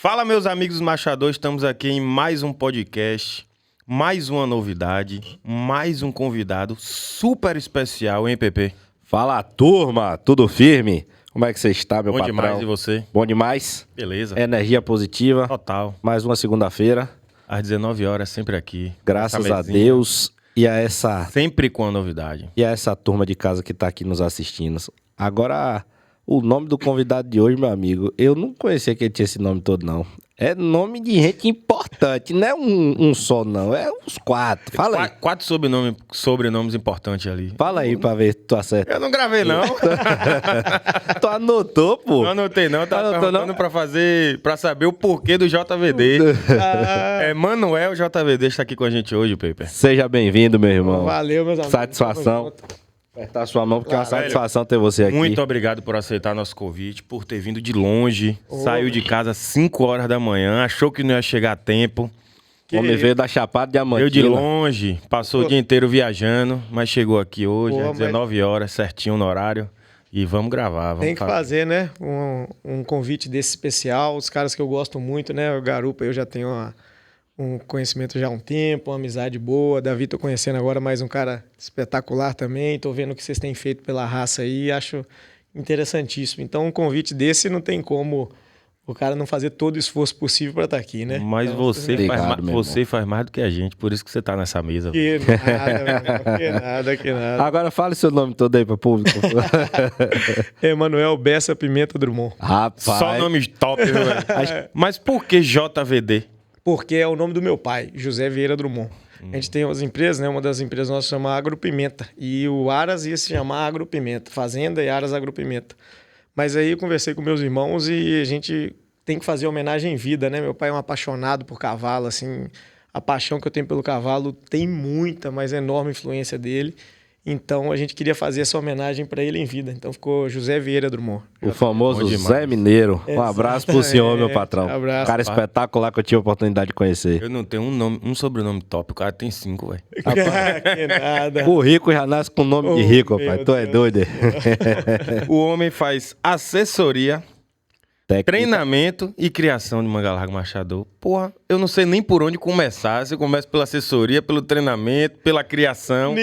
Fala, meus amigos machadores, estamos aqui em mais um podcast, mais uma novidade, mais um convidado super especial, hein, Pepe? Fala, turma, tudo firme? Como é que você está, meu Bom patrão? Bom demais, e você? Bom demais? Beleza. Energia positiva. Total. Mais uma segunda-feira. Às 19 horas, sempre aqui. Graças a Deus e a essa... Sempre com a novidade. E a essa turma de casa que está aqui nos assistindo. Agora, o nome do convidado de hoje, meu amigo, eu não conhecia que ele tinha esse nome todo, não. É nome de gente importante, não é um só, não. É uns quatro. Fala aí. Quatro sobrenomes importantes ali. Fala aí pra ver se tu acerta. Eu não gravei, não. Tu anotou, pô? Não anotei, não. Tava perguntando pra saber o porquê do JVD. É Manuel JVD está aqui com a gente hoje, Pepe. Seja bem-vindo, meu irmão. Valeu, meus amigos. Satisfação. Apertar sua mão, porque é uma satisfação ter você aqui. Muito obrigado por aceitar nosso convite, por ter vindo de longe. Saiu de casa às 5 horas da manhã, achou que não ia chegar a tempo. O homem veio da Chapada Diamantina. Veio de longe, passou o dia inteiro viajando, mas chegou aqui hoje, às 19 horas, certinho no horário. E vamos gravar. Tem que fazer, né? Um convite desse especial. Os caras que eu gosto muito, né? O Garupa, eu já tenho um conhecimento já há um tempo, uma amizade boa. Davi, tô conhecendo agora mais um cara espetacular também. Tô vendo o que vocês têm feito pela raça aí. Acho interessantíssimo. Então, um convite desse não tem como o cara não fazer todo o esforço possível para estar aqui, né? Mas então, você faz mais do que a gente, por isso que você tá nessa mesa. Que nada, que nada. Agora fale seu nome todo aí para o público. Emanuel Bessa Pimenta Drummond. Rapaz. Só nomes top, viu, velho? Mas por que JVD? Porque é o nome do meu pai, José Vieira Drummond. A gente tem umas empresas, né? Uma das empresas nossas chama Agropimenta. E o Aras ia se chamar Agropimenta. Fazenda e Aras Agropimenta. Mas aí eu conversei com meus irmãos e a gente tem que fazer homenagem em vida, né? Meu pai é um apaixonado por cavalo, assim. A paixão que eu tenho pelo cavalo tem muita, mas enorme influência dele. Então a gente queria fazer essa homenagem para ele em vida. Então ficou José Vieira Drummond. O famoso Zé Mineiro. Um abraço pro senhor, meu patrão. Abraço. Cara espetacular que eu tive a oportunidade de conhecer. Eu não tenho um sobrenome top, o cara tem 5, velho. Que nada. O rico já nasce com nome de rico, pai. Tu é doido. O homem faz assessoria, Técnica. treinamento e criação de manga larga machador. Porra, eu não sei nem por onde começar. Você começa pela assessoria, pelo treinamento, pela criação.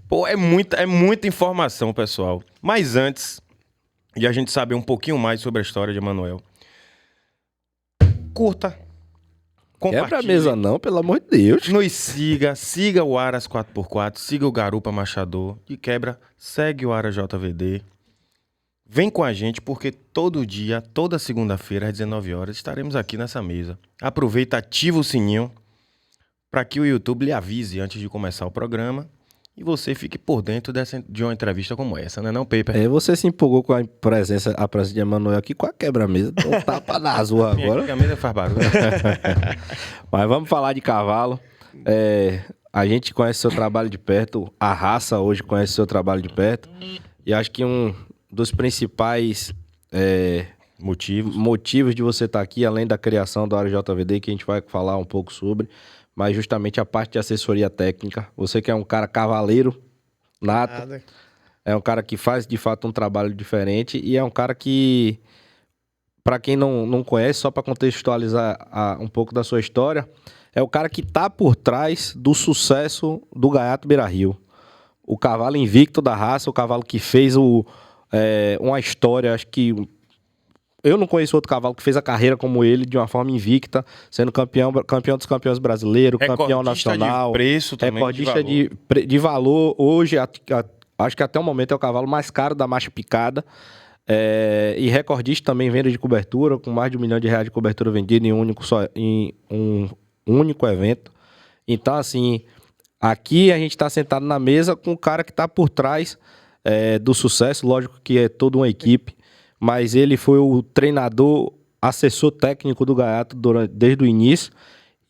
Pô, é muita informação, pessoal. Mas antes de a gente saber um pouquinho mais sobre a história de Emanuel, curta, compartilhe. Quebra a mesa não, pelo amor de Deus. Nos siga o Aras 4x4, siga o Garupa Machador e quebra, segue o Aras JVD. Vem com a gente porque todo dia, toda segunda-feira às 19 horas estaremos aqui nessa mesa. Aproveita, ativa o sininho para que o YouTube lhe avise antes de começar o programa e você fique por dentro de uma entrevista como essa, né não, Pepe? Você se empolgou com a presença de Emanuel aqui com a quebra-mesa. Tô tapa na rua agora. A mesa faz barulho. Mas vamos falar de cavalo. A gente conhece seu trabalho de perto, a raça hoje conhece seu trabalho de perto. E acho que um dos principais motivos de você estar aqui, além da criação do Aras JVD, que a gente vai falar um pouco sobre, mas justamente a parte de assessoria técnica. Você que é um cara cavaleiro nato, é um cara que faz de fato um trabalho diferente e é um cara que, para quem não conhece, só para contextualizar um pouco da sua história, é o cara que tá por trás do sucesso do Gaiato Beira-Rio. O cavalo invicto da raça, o cavalo que fez uma história, acho que eu não conheço outro cavalo que fez a carreira como ele, de uma forma invicta, sendo campeão dos campeões brasileiros, campeão nacional, de preço também, recordista de valor. Hoje, acho que até o momento é o cavalo mais caro da marcha picada, e recordista também em venda de cobertura, com mais de R$1 milhão de cobertura vendida em um único evento. Então, assim, aqui a gente está sentado na mesa com o cara que está por trás do sucesso, lógico que é toda uma equipe, mas ele foi o treinador, assessor técnico do Gaiato desde o início.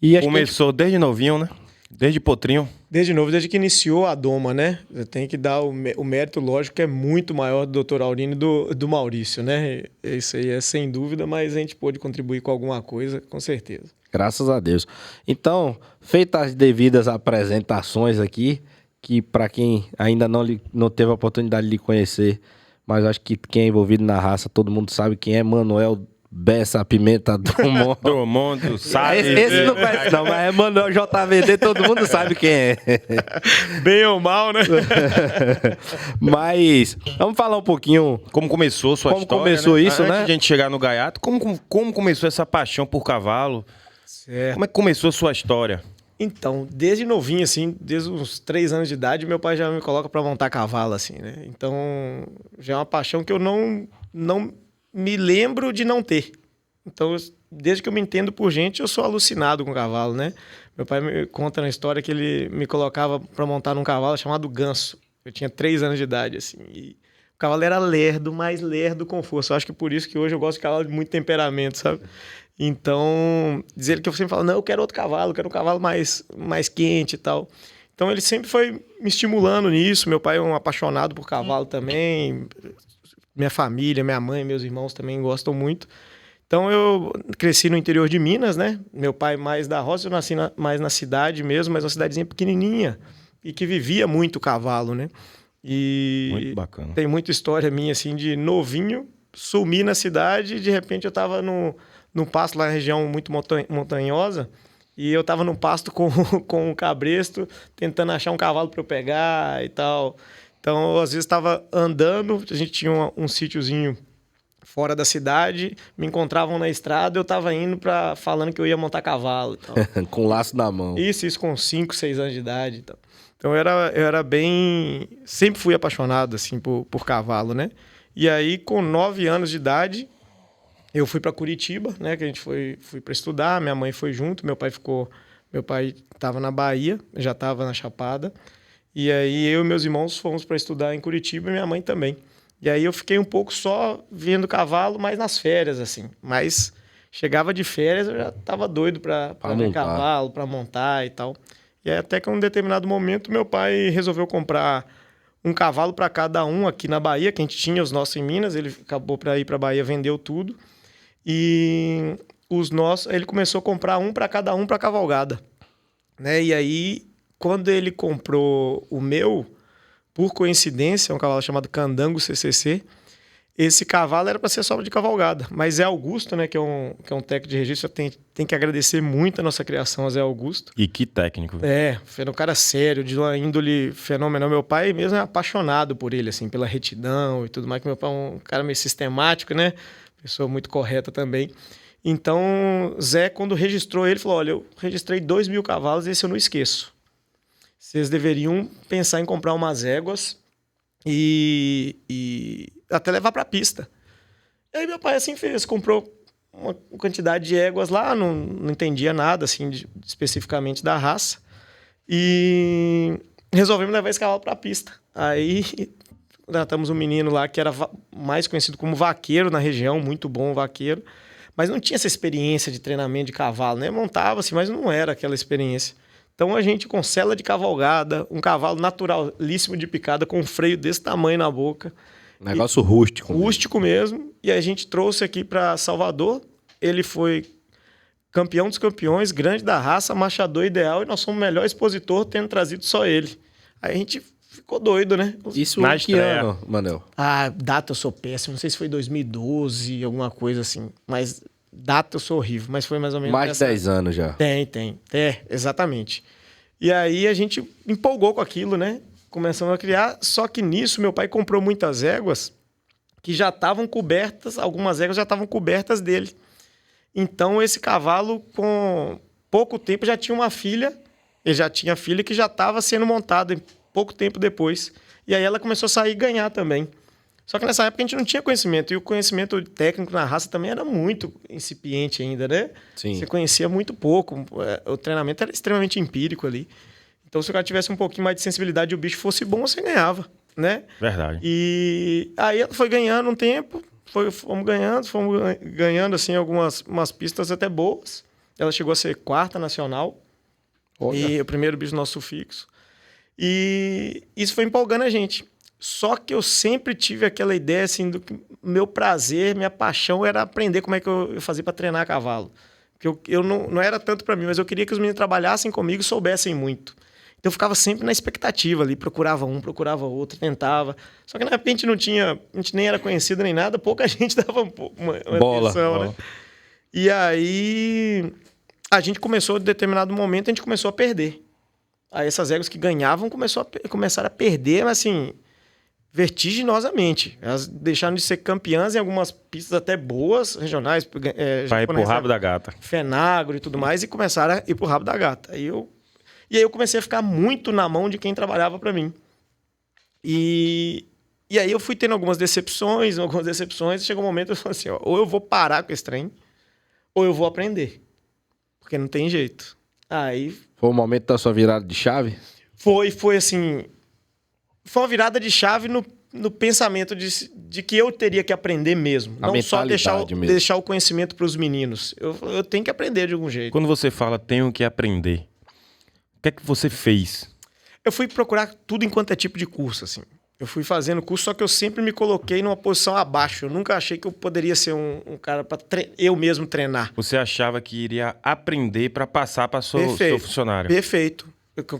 E começou desde novinho, né? Desde potrinho. Desde novo, desde que iniciou a Doma, né? Tem que dar o mérito, lógico, que é muito maior do Dr. Aurino e do Maurício, né? Isso aí é sem dúvida, mas a gente pôde contribuir com alguma coisa, com certeza. Graças a Deus. Então, feitas as devidas apresentações aqui, que para quem ainda não teve a oportunidade de lhe conhecer, mas acho que quem é envolvido na raça, todo mundo sabe quem é Manuel Bessa, Pimenta, Drummond. Drummond, sabe? Esse não conhece não, mas é Manuel JVD, todo mundo sabe quem é. Bem ou mal, né? Mas vamos falar um pouquinho... Como começou sua Como história, começou né? isso, Antes né? de a gente chegar no gaiato, como começou essa paixão por cavalo? Certo. Como é que começou a sua história? Então, desde novinho, assim, desde uns 3 anos de idade, meu pai já me coloca pra montar cavalo, assim, né? Então, já é uma paixão que eu não me lembro de não ter. Então, desde que eu me entendo por gente, eu sou alucinado com cavalo, né? Meu pai me conta na história que ele me colocava pra montar num cavalo chamado Ganso. Eu tinha 3 anos de idade, assim, e o cavalo era lerdo, mas lerdo com força. Eu acho que por isso que hoje eu gosto de cavalo de muito temperamento, sabe? Então, dizer que eu sempre falo, não, eu quero outro cavalo, eu quero um cavalo mais quente e tal. Então, ele sempre foi me estimulando nisso. Meu pai é um apaixonado por cavalo também. Minha família, minha mãe, meus irmãos também gostam muito. Então, eu cresci no interior de Minas, né? Meu pai mais da roça, eu nasci mais na cidade mesmo, mas uma cidadezinha pequenininha e que vivia muito cavalo, né? E Muito bacana. tem muita história minha, assim, de novinho, sumi na cidade e de repente eu tava no pasto lá na região muito montanhosa e eu tava no pasto com um cabresto tentando achar um cavalo para eu pegar e tal. Então, eu, às vezes estava andando, a gente tinha um sítiozinho fora da cidade, me encontravam na estrada, eu tava indo falando que eu ia montar cavalo e tal. Com laço na mão. Isso com 5, 6 anos de idade e tal. Então, eu era bem... Sempre fui apaixonado, assim, por cavalo, né? E aí, com 9 anos de idade, eu fui para Curitiba, né? Que a gente fui para estudar, minha mãe foi junto, meu pai estava na Bahia, já estava na Chapada. E aí, eu e meus irmãos fomos para estudar em Curitiba e minha mãe também. E aí, eu fiquei um pouco só vendo cavalo, mas nas férias, assim. Mas chegava de férias, eu já estava doido para ver cavalo, para montar e tal. E aí, até que em um determinado momento, meu pai resolveu comprar um cavalo para cada um aqui na Bahia, que a gente tinha os nossos em Minas. Ele acabou para ir para a Bahia, vendeu tudo. E os nossos, ele começou a comprar um para cada um para cavalgada, né? E aí, quando ele comprou o meu, por coincidência, um cavalo chamado Candango CCC, esse cavalo era para ser só de cavalgada. Mas Zé Augusto, né, que é um técnico de registro, tem que agradecer muito a nossa criação a Zé Augusto. E que técnico. Foi um cara sério, de uma índole fenomenal. Meu pai mesmo é apaixonado por ele, assim, pela retidão e tudo mais. Que meu pai é um cara meio sistemático, né? Pessoa muito correta também. Então, Zé, quando registrou ele, falou, olha, eu registrei 2.000 cavalos e esse eu não esqueço. Vocês deveriam pensar em comprar umas éguas e até levar para a pista. E aí meu pai assim fez, comprou uma quantidade de éguas lá, não entendia nada assim especificamente da raça. E resolvemos levar esse cavalo para a pista. Aí tratamos um menino lá que era mais conhecido como vaqueiro na região, muito bom vaqueiro, mas não tinha essa experiência de treinamento de cavalo, né? Montava-se, mas não era aquela experiência. Então a gente com sela de cavalgada, um cavalo naturalíssimo de picada, com um freio desse tamanho na boca. Negócio rústico. Rústico mesmo. E a gente trouxe aqui para Salvador. Ele foi campeão dos campeões, grande da raça, machador ideal, e nós somos o melhor expositor tendo trazido só ele. Aí a gente ficou doido, né? Isso na que estreia. ano, Manel? Ah, data eu sou péssimo. Não sei se foi 2012, alguma coisa assim. Mas data eu sou horrível. Mas foi mais ou menos... Mais de 10 anos já. Tem. Exatamente. E aí a gente empolgou com aquilo, né? Começamos a criar. Só que nisso meu pai comprou muitas éguas que já estavam cobertas. Algumas éguas já estavam cobertas dele. Então esse cavalo, com pouco tempo, já tinha uma filha. Ele já tinha filha que já estava sendo montada pouco tempo depois. E aí ela começou a sair e ganhar também. Só que nessa época a gente não tinha conhecimento. E o conhecimento técnico na raça também era muito incipiente ainda, né? Sim. Você conhecia muito pouco. O treinamento era extremamente empírico ali. Então, se o cara tivesse um pouquinho mais de sensibilidade e o bicho fosse bom, você ganhava, né? Verdade. E aí ela foi ganhando um tempo. Fomos ganhando assim, umas pistas até boas. Ela chegou a ser 4ª nacional. Olha. E o primeiro bicho nosso fixo. E isso foi empolgando a gente. Só que eu sempre tive aquela ideia, assim, do que meu prazer, minha paixão era aprender como é que eu fazia para treinar cavalo. Porque eu não era tanto para mim, mas eu queria que os meninos trabalhassem comigo e soubessem muito. Então eu ficava sempre na expectativa ali, procurava um, procurava outro, tentava. Só que na época a gente nem era conhecido nem nada, pouca gente dava uma Bola. atenção, né? E aí a gente começou, em determinado momento, a gente começou a perder. Aí essas éguas que ganhavam começaram a perder, mas assim, vertiginosamente. Elas deixaram de ser campeãs em algumas pistas até boas, regionais. Vai pro rabo da gata. Fenagro e tudo mais, e começaram a ir pro rabo da gata. E aí eu comecei a ficar muito na mão de quem trabalhava para mim. E aí eu fui tendo algumas decepções, e chegou um momento eu falei assim, ó, ou eu vou parar com esse trem, ou eu vou aprender. Porque não tem jeito. Aí... Foi o momento da sua virada de chave? Foi assim... Foi uma virada de chave no pensamento de que eu teria que aprender mesmo. Não só deixar o conhecimento para os meninos. Eu tenho que aprender de algum jeito. Quando você fala tenho que aprender, o que é que você fez? Eu fui procurar tudo enquanto é tipo de curso, assim. Eu fui fazendo curso, só que eu sempre me coloquei numa posição abaixo. Eu nunca achei que eu poderia ser um cara para eu mesmo treinar. Você achava que iria aprender para passar para seu funcionário? Perfeito.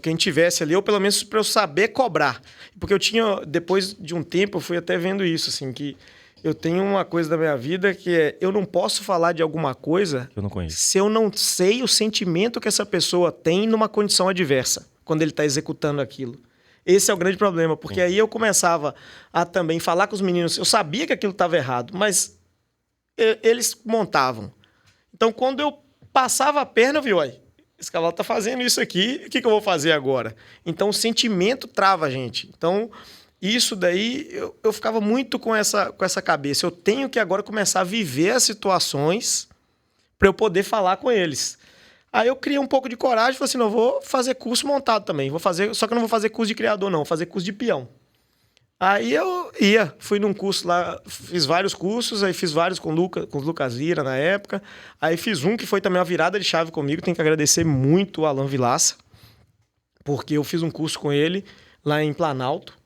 Quem tivesse ali, ou pelo menos para eu saber cobrar. Porque eu tinha, depois de um tempo, eu fui até vendo isso, assim, que eu tenho uma coisa da minha vida que é, eu não posso falar de alguma coisa que eu não conheço, se eu não sei o sentimento que essa pessoa tem numa condição adversa, quando ele está executando aquilo. Esse é o grande problema, porque aí eu começava a também falar com os meninos, eu sabia que aquilo estava errado, mas eles montavam. Então, quando eu passava a perna, eu vi, olha, esse cavalo tá fazendo isso aqui, o que eu vou fazer agora? Então, o sentimento trava a gente. Então, isso daí, eu ficava muito com essa cabeça. Eu tenho que agora começar a viver as situações para eu poder falar com eles. Aí eu criei um pouco de coragem e falei assim, não, vou fazer curso montado também. Só que eu não vou fazer curso de criador, não. Vou fazer curso de peão. Aí eu fui num curso lá, fiz vários cursos, aí fiz vários com o Lucas Lira na época. Aí fiz um que foi também uma virada de chave comigo, tenho que agradecer muito o Alan Vilaça, porque eu fiz um curso com ele lá em Planalto.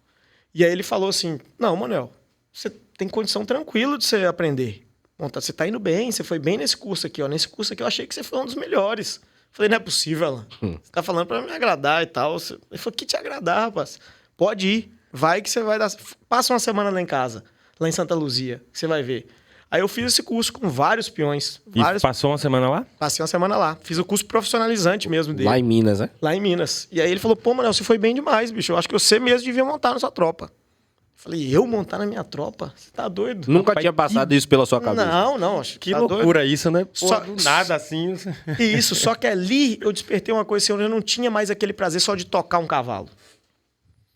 E aí ele falou assim, não, Manuel, você tem condição tranquila de você aprender. Você tá indo bem, você foi bem nesse curso aqui, ó. Nesse curso aqui eu achei que você foi um dos melhores. Falei, não é possível, Alan. Você tá falando pra me agradar e tal. Ele falou, que te agradar, rapaz? Pode ir. Vai que você vai dar... Passa uma semana lá em casa, lá em Santa Luzia, que você vai ver. Aí eu fiz esse curso com vários peões. E passou uma semana lá? Passei uma semana lá. Fiz o curso profissionalizante mesmo dele. Lá em Minas, né? Lá em Minas. E aí ele falou, pô, Manuel, você foi bem demais, bicho. Eu acho que você mesmo devia montar na sua tropa. Falei, eu montar na minha tropa? Você tá doido? Nunca tinha passado isso pela sua cabeça. Não. Acho que tá loucura doido. Isso, né? Pô, do nada assim. Isso, só que ali eu despertei uma coisa assim, eu não tinha mais aquele prazer só de tocar um cavalo.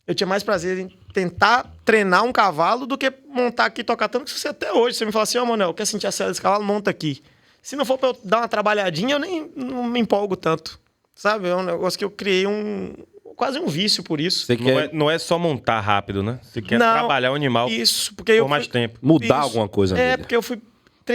Eu tinha mais prazer em tentar treinar um cavalo do que montar aqui e tocar. Tanto que você até hoje, você me fala assim, Manuel, quer sentir a sela desse cavalo? Monta aqui. Se não for pra eu dar uma trabalhadinha, eu não me empolgo tanto. Sabe? É um negócio que eu criei quase um vício por isso. Não é só montar rápido, né? Você quer trabalhar o animal por mais tempo. Mudar alguma coisa nele. Porque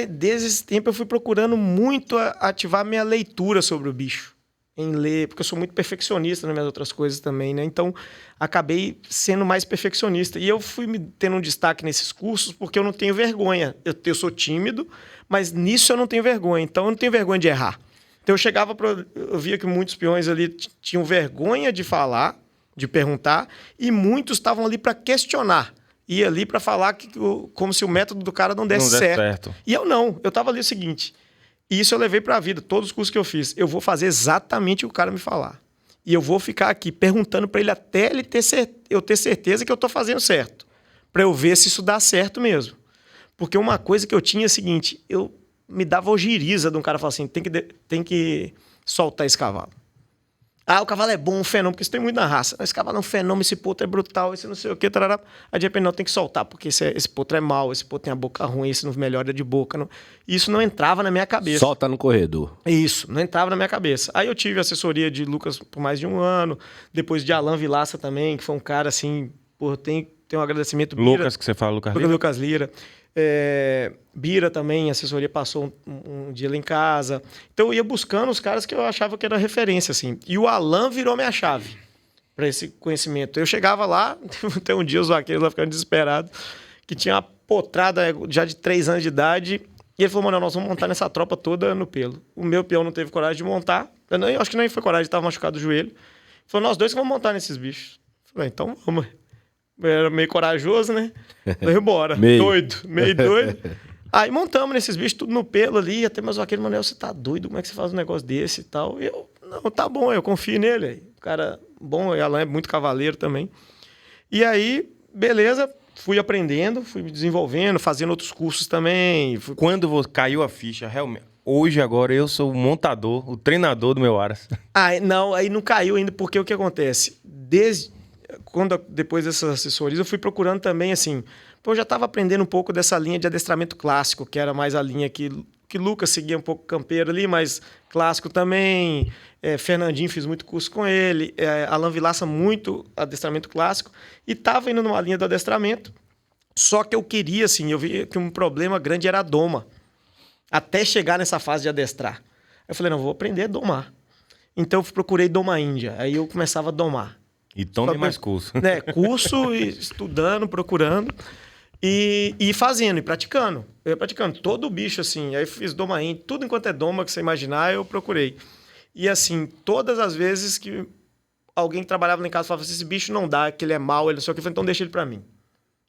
desde esse tempo eu fui procurando muito ativar minha leitura sobre o bicho. Em ler, porque eu sou muito perfeccionista nas minhas outras coisas também, né? Então, acabei sendo mais perfeccionista. E eu fui tendo um destaque nesses cursos porque eu não tenho vergonha. Eu sou tímido, mas nisso eu não tenho vergonha. Então, eu não tenho vergonha de errar. Então, eu via que muitos peões ali tinham vergonha de falar, de perguntar, e muitos estavam ali para questionar. Ia ali para falar como se o método do cara não desse certo. E eu não. Eu estava ali o seguinte... E isso eu levei para a vida, todos os cursos que eu fiz. Eu vou fazer exatamente o que o cara me falar. E eu vou ficar aqui perguntando para ele até eu ter certeza que eu estou fazendo certo. Para eu ver se isso dá certo mesmo. Porque uma coisa que eu tinha é a seguinte, eu me dava ojeriza de um cara falar assim, tem que soltar esse cavalo. Ah, o cavalo é bom, um fenômeno, porque isso tem muito na raça. Esse cavalo é um fenômeno, esse potro é brutal, esse não sei o quê, tarará. Aí de repente não, tem que soltar, porque esse potro é mau, esse potro tem a boca ruim, esse não melhora de boca. Não. Isso não entrava na minha cabeça. Solta no corredor. Isso, não entrava na minha cabeça. Aí eu tive assessoria de Lucas por mais de um ano, depois de Alan Vilaça também, que foi um cara assim, tem um agradecimento. Lucas, que você fala, Lucas Lira? Lucas Lira. Bira também, a assessoria passou um dia lá em casa. Então eu ia buscando os caras que eu achava que era referência, assim. E o Alan virou minha chave para esse conhecimento. Eu chegava lá, tem um dia os vaqueiros lá ficando desesperados, que tinha uma potrada já de 3 anos de idade, e ele falou, mano, nós vamos montar nessa tropa toda no pelo. O meu peão não teve coragem de montar, eu acho que nem foi coragem, estava machucado o joelho. Falou, nós dois que vamos montar nesses bichos. Falei, então vamos. Eu era meio corajoso, né? Falei, bora. Meio doido. Aí montamos nesses bichos, tudo no pelo ali. Até meus vaqueiros, Manuel, você tá doido? Como é que você faz um negócio desse e tal? E eu, não, tá bom, eu confio nele. Aí. O cara bom, o Alan é muito cavaleiro também. E aí, beleza, fui aprendendo, fui me desenvolvendo, fazendo outros cursos também. Quando caiu a ficha, realmente... Hoje, agora, eu sou o montador, o treinador do meu Aras. Não, aí não caiu ainda, porque o que acontece? Depois dessas assessorias, eu fui procurando também, assim... Pô, eu já estava aprendendo um pouco dessa linha de adestramento clássico, que era mais a linha que Lucas seguia um pouco campeiro ali, mas clássico também. Fernandinho, fiz muito curso com ele. Alan Vilaça, muito adestramento clássico. E estava indo numa linha do adestramento. Só que eu queria, assim, eu vi que um problema grande era a doma. Até chegar nessa fase de adestrar. Eu falei, não, vou aprender a domar. Então eu procurei doma índia. Aí eu começava a domar. E tome mais curso. Curso, estudando, procurando. E fazendo, e praticando. Eu ia praticando todo o bicho, assim. Aí fiz doma índia. Tudo enquanto é doma que você imaginar, eu procurei. E assim, todas as vezes que alguém que trabalhava lá em casa falava assim, esse bicho não dá, que ele é mau, ele não sei o que, eu falei, então deixa ele pra mim.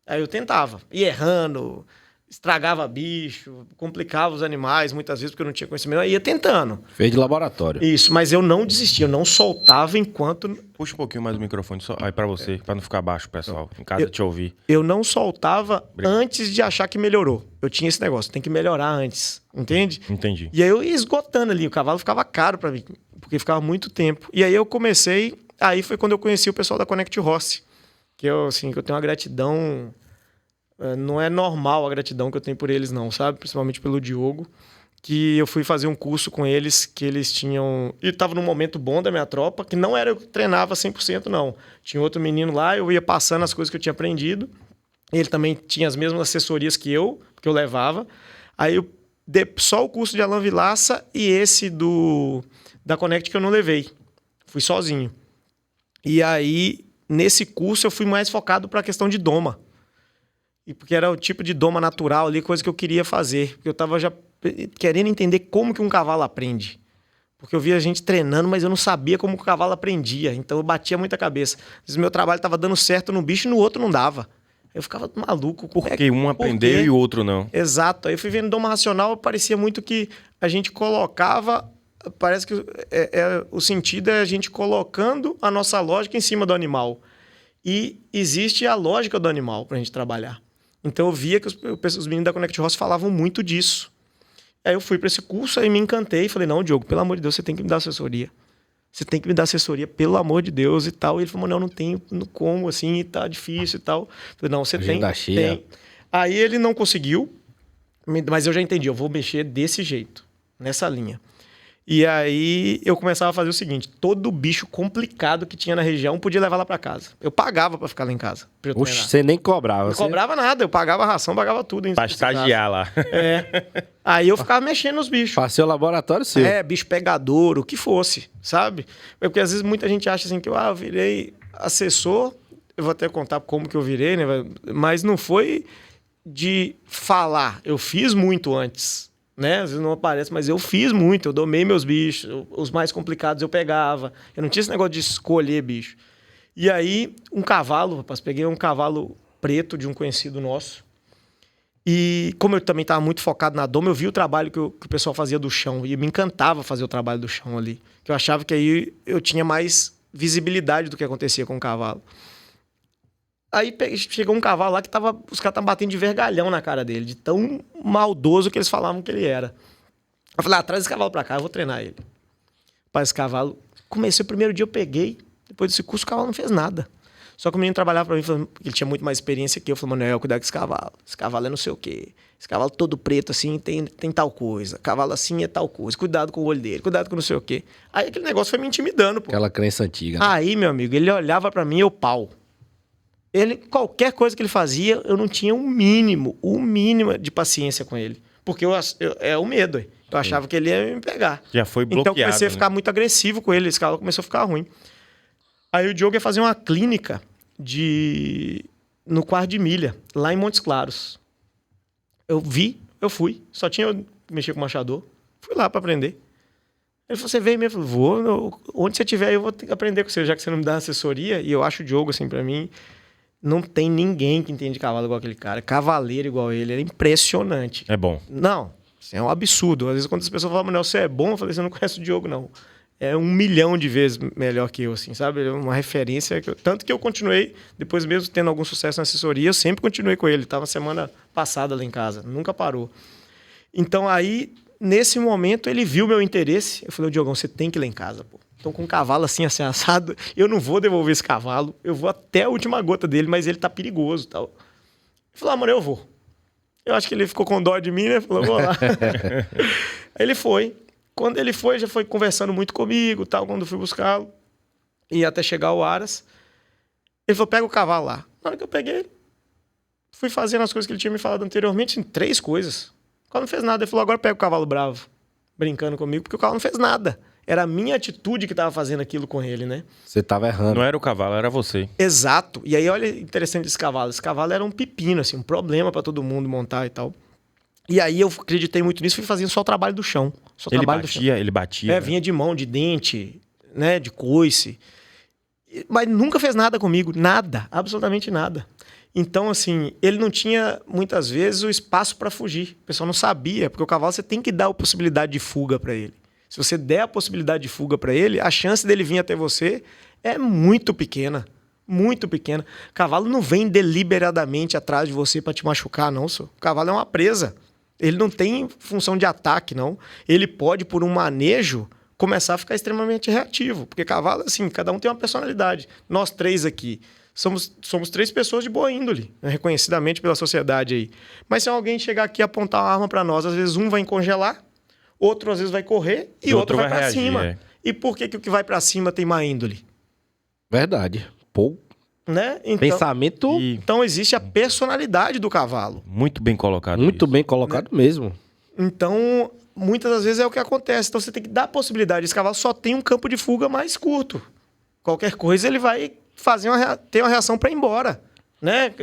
Aí eu tentava. Ia errando... Estragava bicho, complicava os animais muitas vezes, porque eu não tinha conhecimento. Aí ia tentando. Fez de laboratório. Isso, mas eu não desistia, eu não soltava enquanto... Puxa um pouquinho mais o microfone só aí pra você, pra não ficar baixo, pessoal, em casa te ouvir. Eu não soltava antes de achar que melhorou. Eu tinha esse negócio, tem que melhorar antes, entende? Entendi. E aí eu ia esgotando ali, o cavalo ficava caro pra mim, porque ficava muito tempo. E aí eu comecei, aí foi quando eu conheci o pessoal da Connect Horse, que eu tenho uma gratidão... Não é normal a gratidão que eu tenho por eles, não, sabe? Principalmente pelo Diogo, que eu fui fazer um curso com eles, que eles tinham... E estava num momento bom da minha tropa, que não era eu que treinava 100%, não. Tinha outro menino lá, eu ia passando as coisas que eu tinha aprendido. Ele também tinha as mesmas assessorias que eu levava. Aí eu só o curso de Alan Vilaça e esse da Connect que eu não levei. Fui sozinho. E aí, nesse curso, eu fui mais focado para a questão de doma. E porque era o tipo de doma natural ali, coisa que eu queria fazer. Porque eu estava já querendo entender como que um cavalo aprende. Porque eu via a gente treinando, mas eu não sabia como que o cavalo aprendia. Então eu batia muita cabeça. Às vezes meu trabalho estava dando certo no bicho e no outro não dava. Eu ficava maluco. Porque um aprendeu e o outro não. Exato. Aí eu fui vendo doma racional, parecia muito que a gente colocava... Parece que o sentido é a gente colocando a nossa lógica em cima do animal. E existe a lógica do animal para a gente trabalhar. Então eu via que os meninos da Connect Horse falavam muito disso. Aí eu fui para esse curso, aí me encantei. Falei, não, Diogo, pelo amor de Deus, você tem que me dar assessoria. Você tem que me dar assessoria, pelo amor de Deus e tal. E ele falou, não tenho como, assim, e tá difícil e tal. Falei, não, você tem. Aí ele não conseguiu, mas eu já entendi, eu vou mexer desse jeito, nessa linha. E aí eu começava a fazer o seguinte, todo bicho complicado que tinha na região podia levar lá para casa. Eu pagava para ficar lá em casa. Oxe, você nem cobrava. Não cobrava nada, eu pagava a ração, pagava tudo. Pra estagiar lá. Aí eu ficava mexendo nos bichos. Passei o laboratório seu. Bicho pegador, o que fosse, sabe? Porque às vezes muita gente acha assim que eu virei assessor, eu vou até contar como que eu virei, né? Mas não foi de falar, eu fiz muito antes. Né? Às vezes não aparece, mas eu fiz muito, eu domei meus bichos, os mais complicados eu pegava. Eu não tinha esse negócio de escolher bicho. E aí, um cavalo, rapaz, peguei um cavalo preto de um conhecido nosso. E como eu também estava muito focado na doma, eu vi o trabalho que o pessoal fazia do chão. E me encantava fazer o trabalho do chão ali. Que eu achava que aí eu tinha mais visibilidade do que acontecia com o cavalo. Aí chegou um cavalo lá que os caras estavam batendo de vergalhão na cara dele, de tão maldoso que eles falavam que ele era. Eu falei, traz esse cavalo pra cá, eu vou treinar ele. Pai, esse cavalo... Comecei o primeiro dia, eu peguei. Depois desse curso, o cavalo não fez nada. Só que o menino trabalhava pra mim, falando, ele tinha muito mais experiência que eu. Falei, Manuel, cuidado com esse cavalo. Esse cavalo é não sei o quê. Esse cavalo todo preto assim tem tal coisa. Cavalo assim é tal coisa. Cuidado com o olho dele, cuidado com não sei o quê. Aí aquele negócio foi me intimidando, pô. Aquela crença antiga. Né? Aí, meu amigo, ele olhava pra mim e eu pau. Qualquer coisa que ele fazia, eu não tinha o mínimo de paciência com ele. Porque é o medo. Eu achava que ele ia me pegar. Já foi bloqueado. Então eu comecei a ficar muito agressivo com ele. Esse cavalo começou a ficar ruim. Aí o Diogo ia fazer uma clínica no quarto de milha, lá em Montes Claros. Eu fui. Só tinha eu mexer com o machador. Fui lá para aprender. Ele falou, você vem mesmo? Eu falei, onde você estiver, eu vou ter que aprender com você, já que você não me dá assessoria. E eu acho o Diogo, assim, pra mim, não tem ninguém que entende cavalo igual aquele cara. Cavaleiro igual ele, é impressionante. É bom. Não, isso é um absurdo. Às vezes quando as pessoas falam, Manuel, você é bom, eu falei, você não conhece o Diogo, não. É 1 milhão de vezes melhor que eu, assim, sabe? Ele é uma referência. Tanto que eu continuei, depois mesmo tendo algum sucesso na assessoria, eu sempre continuei com ele. Estava semana passada lá em casa, nunca parou. Então aí, nesse momento, ele viu meu interesse. Eu falei, Diogão, você tem que ir lá em casa, pô. Então, com um cavalo assim assado, eu não vou devolver esse cavalo, eu vou até a última gota dele, mas ele tá perigoso e tal. Ele falou, mano, eu vou. Eu acho que ele ficou com dó de mim, né? Falou, vou lá. Aí ele foi. Quando ele foi, já foi conversando muito comigo, tal, quando eu fui buscá-lo. E até chegar o Aras. Ele falou, pega o cavalo lá. Na hora que eu peguei, fui fazendo as coisas que ele tinha me falado anteriormente, assim, 3 coisas. O cavalo não fez nada. Ele falou, agora pega o cavalo bravo. Brincando comigo, porque o cavalo não fez nada. Era a minha atitude que estava fazendo aquilo com ele, né? Você tava errando. Não era o cavalo, era você. Exato. E aí, olha interessante esse cavalo. Esse cavalo era um pepino, assim, um problema para todo mundo montar e tal. E aí eu acreditei muito nisso e fui fazendo só o trabalho do chão. Só Ele trabalho do chão. batia, ele batia. É, né? vinha de mão, de dente, né, de coice. Mas nunca fez nada comigo, nada, absolutamente nada. Então, assim, ele não tinha, muitas vezes, o espaço para fugir. O pessoal não sabia, porque o cavalo você tem que dar a possibilidade de fuga para ele. Se você der a possibilidade de fuga para ele, a chance dele vir até você é muito pequena. Muito pequena. O cavalo não vem deliberadamente atrás de você para te machucar, não, senhor. O cavalo é uma presa. Ele não tem função de ataque, não. Ele pode, por um manejo, começar a ficar extremamente reativo. Porque cavalo, assim, cada um tem uma personalidade. Nós 3 aqui somos 3 pessoas de boa índole, né, reconhecidamente pela sociedade aí. Mas se alguém chegar aqui e apontar uma arma para nós, às vezes um vai congelar, outro às vezes vai correr e outro vai para reagir, cima. é. E por que o que vai para cima tem má índole? Verdade. Pô, Né? Então, pensamento E então existe a personalidade do cavalo. muito bem colocado. muito isso. bem colocado mesmo. Então, muitas das vezes é o que acontece. Então, você tem que dar a possibilidade. Esse cavalo só tem um campo de fuga mais curto. Qualquer coisa, ele vai fazer ter uma reação para ir embora. Né?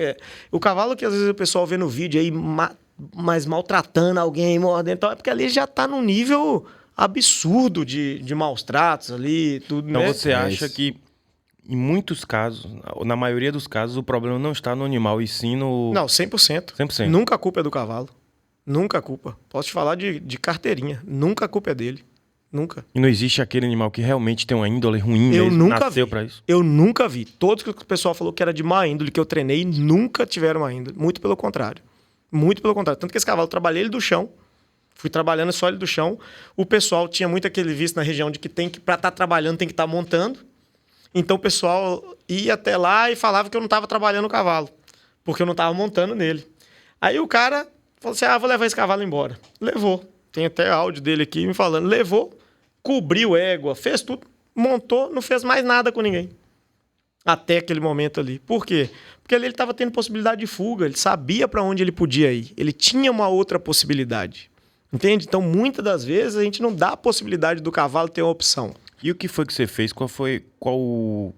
O cavalo que às vezes o pessoal vê no vídeo aí, mais maltratando alguém, mordendo, então, é porque ali já está num nível absurdo de maus tratos ali, tudo, Então né? você acha que, em muitos casos, na maioria dos casos, o problema não está no animal, e sim no... Não, 100%. 100%. Nunca a culpa é do cavalo. Nunca a culpa. Posso te falar de carteirinha. Nunca a culpa é dele. Nunca. E não existe aquele animal que realmente tem uma índole ruim Eu mesmo, nunca nasceu vi. pra isso. Eu nunca vi. Todos que o pessoal falou que era de má índole, que eu treinei, nunca tiveram má índole. Muito pelo contrário. Muito pelo contrário. Tanto que esse cavalo, eu trabalhei ele do chão. Fui trabalhando só ele do chão. O pessoal tinha muito aquele vício na região de que tem que, pra estar trabalhando, tem que estar montando. Então o pessoal ia até lá e falava que eu não estava trabalhando o cavalo, porque eu não estava montando nele. Aí o cara falou assim, vou levar esse cavalo embora. Levou. Tem até áudio dele aqui me falando. Levou, cobriu égua, fez tudo, montou, não fez mais nada com ninguém. Até aquele momento ali. Por quê? Porque ali ele estava tendo possibilidade de fuga, ele sabia para onde ele podia ir. Ele tinha uma outra possibilidade. Entende? Então, muitas das vezes, a gente não dá a possibilidade do cavalo ter uma opção. E o que foi que você fez? Qual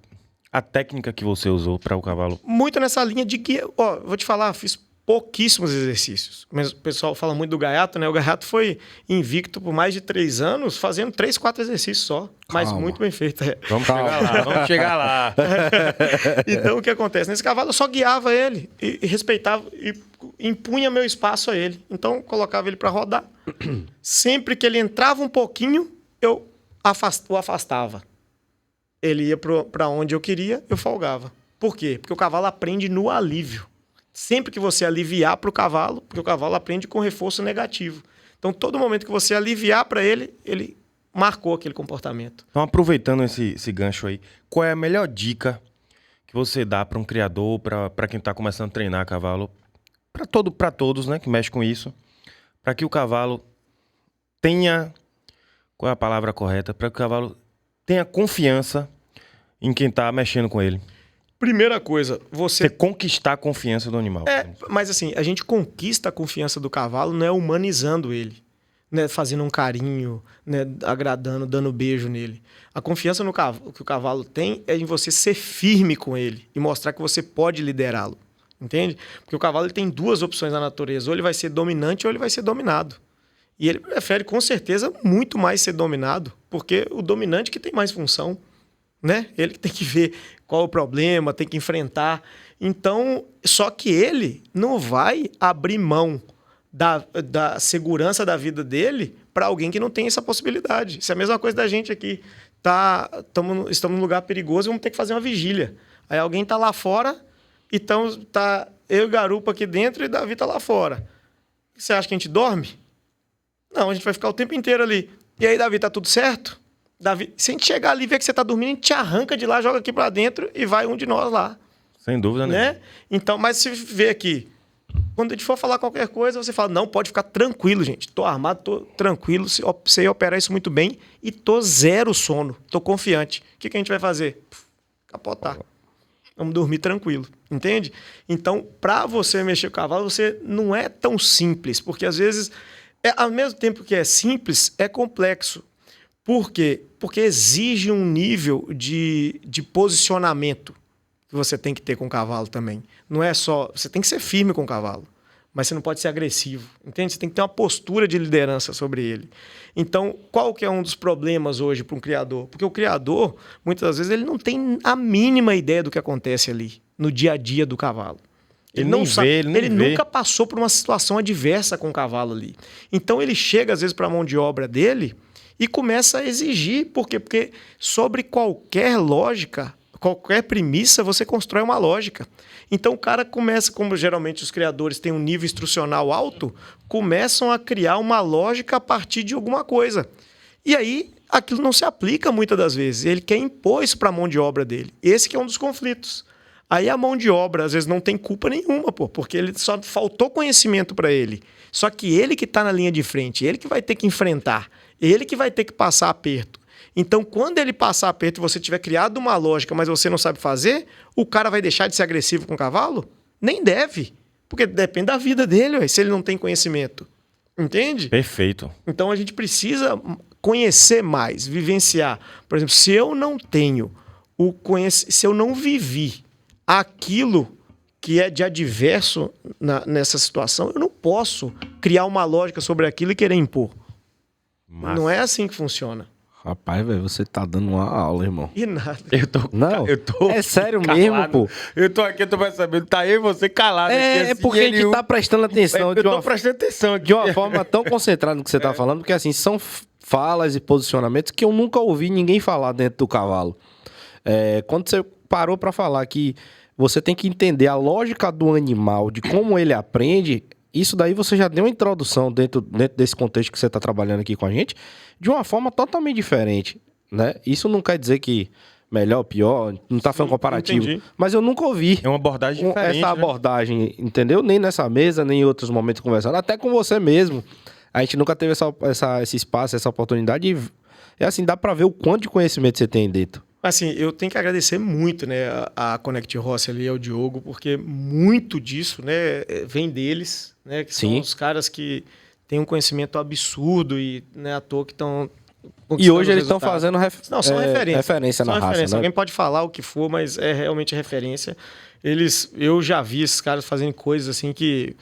a técnica que você usou para o cavalo? Muito nessa linha de guia. Ó, vou te falar, fiz pouquíssimos exercícios. Mas o pessoal fala muito do gaiato, né? O gaiato foi invicto por mais de 3 anos, fazendo 3, 4 exercícios só. Mas Calma. muito bem feito. É. Vamos chegar lá, vamos chegar lá. Então, o que acontece? Nesse cavalo, eu só guiava ele e respeitava e impunha meu espaço a ele. Então, colocava ele para rodar. Sempre que ele entrava um pouquinho, eu o afastava. Ele ia para onde eu queria, eu folgava. Por quê? Porque o cavalo aprende no alívio. Sempre que você aliviar para o cavalo, porque o cavalo aprende com reforço negativo. Então, todo momento que você aliviar para ele, ele marcou aquele comportamento. Então, aproveitando esse gancho aí, qual é a melhor dica que você dá para um criador, para quem está começando a treinar cavalo, para todos, né, que mexem com isso, para que o cavalo tenha, qual é a palavra correta, para que o cavalo tenha confiança em quem está mexendo com ele? Primeira coisa, Você conquistar a confiança do animal. Mas assim, a gente conquista a confiança do cavalo, não é humanizando ele, né, fazendo um carinho, né, agradando, dando beijo nele. A confiança no cavalo, que o cavalo tem é em você ser firme com ele e mostrar que você pode liderá-lo, entende? Porque o cavalo ele tem 2 opções na natureza, ou ele vai ser dominante ou ele vai ser dominado. E ele prefere, com certeza, muito mais ser dominado porque o dominante que tem mais função, né? Ele que tem que ver qual é o problema, tem que enfrentar. Então, só que ele não vai abrir mão da segurança da vida dele para alguém que não tem essa possibilidade. Isso é a mesma coisa da gente aqui. Estamos num lugar perigoso e vamos ter que fazer uma vigília. Aí alguém está lá fora, então tá eu e Garupa aqui dentro e Davi está lá fora. Você acha que a gente dorme? Não, a gente vai ficar o tempo inteiro ali. E aí, Davi, tá tudo certo? Davi, se a gente chegar ali e ver que você tá dormindo, a gente te arranca de lá, joga aqui para dentro e vai um de nós lá. Sem dúvida, né? Então, mas se vê aqui, quando a gente for falar qualquer coisa, você fala, não, pode ficar tranquilo, gente. Tô armado, tô tranquilo, sei operar isso muito bem e tô zero sono, tô confiante. O que a gente vai fazer? Capotar. Vamos dormir tranquilo, entende? Então, para você mexer com o cavalo, você não é tão simples, porque às vezes, ao mesmo tempo que é simples, é complexo. Por quê? Porque exige um nível de posicionamento que você tem que ter com o cavalo também. Não é só... Você tem que ser firme com o cavalo, mas você não pode ser agressivo, entende? Você tem que ter uma postura de liderança sobre ele. Então, qual que é um dos problemas hoje para um criador? Porque o criador, muitas das vezes, ele não tem a mínima ideia do que acontece ali, no dia a dia do cavalo. Ele não sabe, ele nunca passou por uma situação adversa com o cavalo ali. Então, ele chega, às vezes, para a mão de obra dele e começa a exigir. Por quê? Porque sobre qualquer lógica, qualquer premissa, você constrói uma lógica. Então o cara começa, como geralmente os criadores têm um nível instrucional alto, começam a criar uma lógica a partir de alguma coisa. E aí aquilo não se aplica muitas das vezes. Ele quer impor isso para a mão de obra dele. Esse que é um dos conflitos. Aí a mão de obra, às vezes, não tem culpa nenhuma, porque ele só faltou conhecimento para ele. Só que ele que está na linha de frente, ele que vai ter que enfrentar, ele que vai ter que passar aperto. Então, quando ele passar aperto e você tiver criado uma lógica, mas você não sabe fazer, o cara vai deixar de ser agressivo com o cavalo? Nem deve, porque depende da vida dele, se ele não tem conhecimento. Entende? Perfeito. Então, a gente precisa conhecer mais, vivenciar. Por exemplo, se eu não tenho se eu não vivi aquilo que é de adverso nessa situação, eu não posso criar uma lógica sobre aquilo e querer impor. Massa. Não é assim que funciona. Rapaz, velho, você tá dando uma aula, irmão. E nada. Eu tô é sério calado. Mesmo, pô. Eu tô aqui, eu tô percebendo, tá eu e você calado. É assim, porque a gente tá prestando atenção. Eu tô prestando atenção aqui. De uma forma tão concentrada no que você tá falando, porque assim, são falas e posicionamentos que eu nunca ouvi ninguém falar dentro do cavalo. Quando você parou pra falar que você tem que entender a lógica do animal, de como ele aprende... Isso daí você já deu uma introdução dentro desse contexto que você está trabalhando aqui com a gente, de uma forma totalmente diferente, né? Isso não quer dizer que melhor ou pior, não está falando comparativo. Entendi. Mas eu nunca ouvi. É uma abordagem diferente. Essa abordagem, entendeu? Nem nessa mesa, nem em outros momentos conversando, até com você mesmo. A gente nunca teve esse espaço, essa oportunidade. É assim, dá para ver o quanto de conhecimento você tem dentro. Assim, eu tenho que agradecer muito, né, a Connect Rossi ali, ao Diogo, porque muito disso, né, vem deles, né, que são os caras que têm um conhecimento absurdo e, né, à toa que estão... E hoje eles estão fazendo são referência na raça, né? Alguém pode falar o que for, mas é realmente referência. Eu já vi esses caras fazendo coisas assim que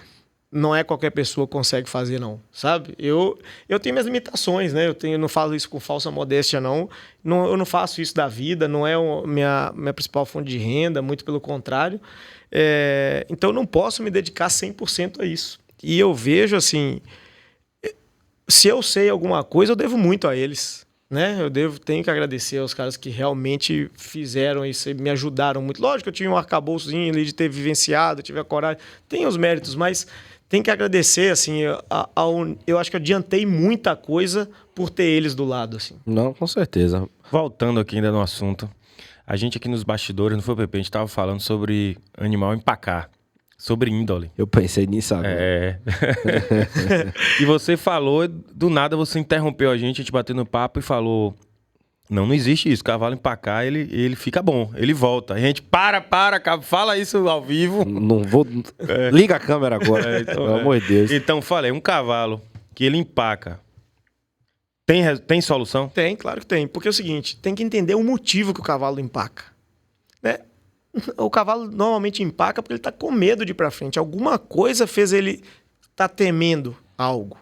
não é qualquer pessoa que consegue fazer, não, sabe? Eu tenho minhas limitações, né? Eu não falo isso com falsa modéstia, não. Eu não faço isso da vida, não é minha principal fonte de renda, muito pelo contrário. Então, eu não posso me dedicar 100% a isso. E eu vejo, assim, se eu sei alguma coisa, eu devo muito a eles, né? Tenho que agradecer aos caras que realmente fizeram isso e me ajudaram muito. Lógico que eu tive um arcabouçozinho ali de ter vivenciado, tive a coragem, tem os méritos, mas... Tem que agradecer, assim, eu acho que eu adiantei muita coisa por ter eles do lado, assim. Não, com certeza. Voltando aqui ainda no assunto, a gente aqui nos bastidores, não foi, Pepe? A gente tava falando sobre animal empacar, sobre índole. Eu pensei nisso agora. E você falou, do nada você interrompeu a gente bateu no papo e falou... Não existe isso. Cavalo empacar, ele fica bom. Ele volta. A gente fala isso ao vivo. Não vou... Liga a câmera agora. Então, pelo amor de Deus. Então, falei, um cavalo que ele empaca, tem solução? Tem, claro que tem. Porque é o seguinte, tem que entender o motivo que o cavalo empaca. Né? O cavalo normalmente empaca porque ele está com medo de ir para frente. Alguma coisa fez ele estar temendo algo.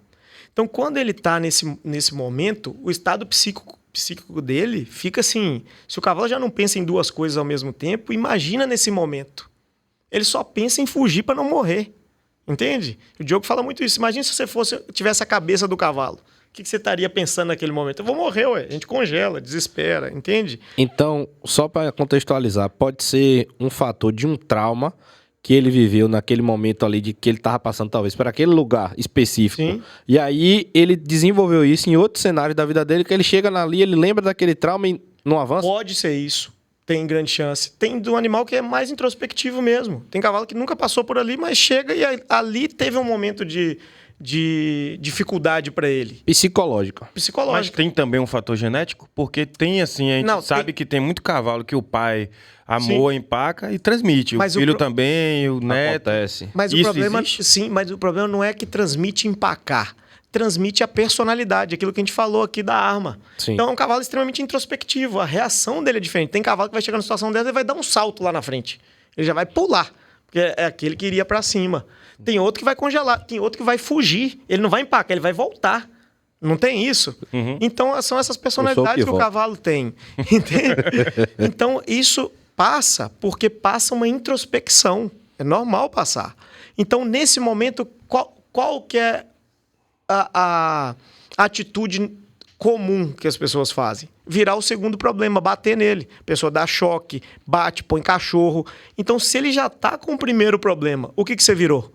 Então, quando ele está nesse momento, o estado psíquico psíquico dele fica assim... Se o cavalo já não pensa em duas coisas ao mesmo tempo, imagina nesse momento. Ele só pensa em fugir para não morrer. Entende? O Diogo fala muito isso. Imagina se você tivesse a cabeça do cavalo. O que você estaria pensando naquele momento? Eu vou morrer, ué. A gente congela, desespera, entende? Então, só para contextualizar, pode ser um fator de um trauma que ele viveu naquele momento ali, de que ele estava passando talvez para aquele lugar específico. Sim. E aí ele desenvolveu isso em outro cenário da vida dele, que ele chega ali, ele lembra daquele trauma e não avança? Pode ser isso. Tem grande chance. Tem do animal que é mais introspectivo mesmo. Tem cavalo que nunca passou por ali, mas chega e ali teve um momento de dificuldade para ele. Psicológica. Mas Psicológico. tem também um fator genético? Porque tem assim, a gente sabe que tem muito cavalo que o pai amou, empaca e transmite. Mas o filho também, o neto. Acontece. Mas Isso o problema, existe? sim, mas o problema não é que transmite empacar. Transmite a personalidade, aquilo que a gente falou aqui da arma. Sim. Então é um cavalo extremamente introspectivo, a reação dele é diferente. Tem cavalo que vai chegar numa situação dessa e vai dar um salto lá na frente. Ele já vai pular, porque é aquele que iria para cima. Tem outro que vai congelar, tem outro que vai fugir. Ele não vai empacar, ele vai voltar. Não tem isso? Uhum. Então são essas personalidades que o cavalo tem. Entende? Então isso passa porque passa uma introspecção. É normal passar. Então nesse momento, qual que é a atitude comum que as pessoas fazem? Virar o segundo problema, bater nele. A pessoa dá choque, bate, põe cachorro. Então, se ele já tá com o primeiro problema, o que você virou?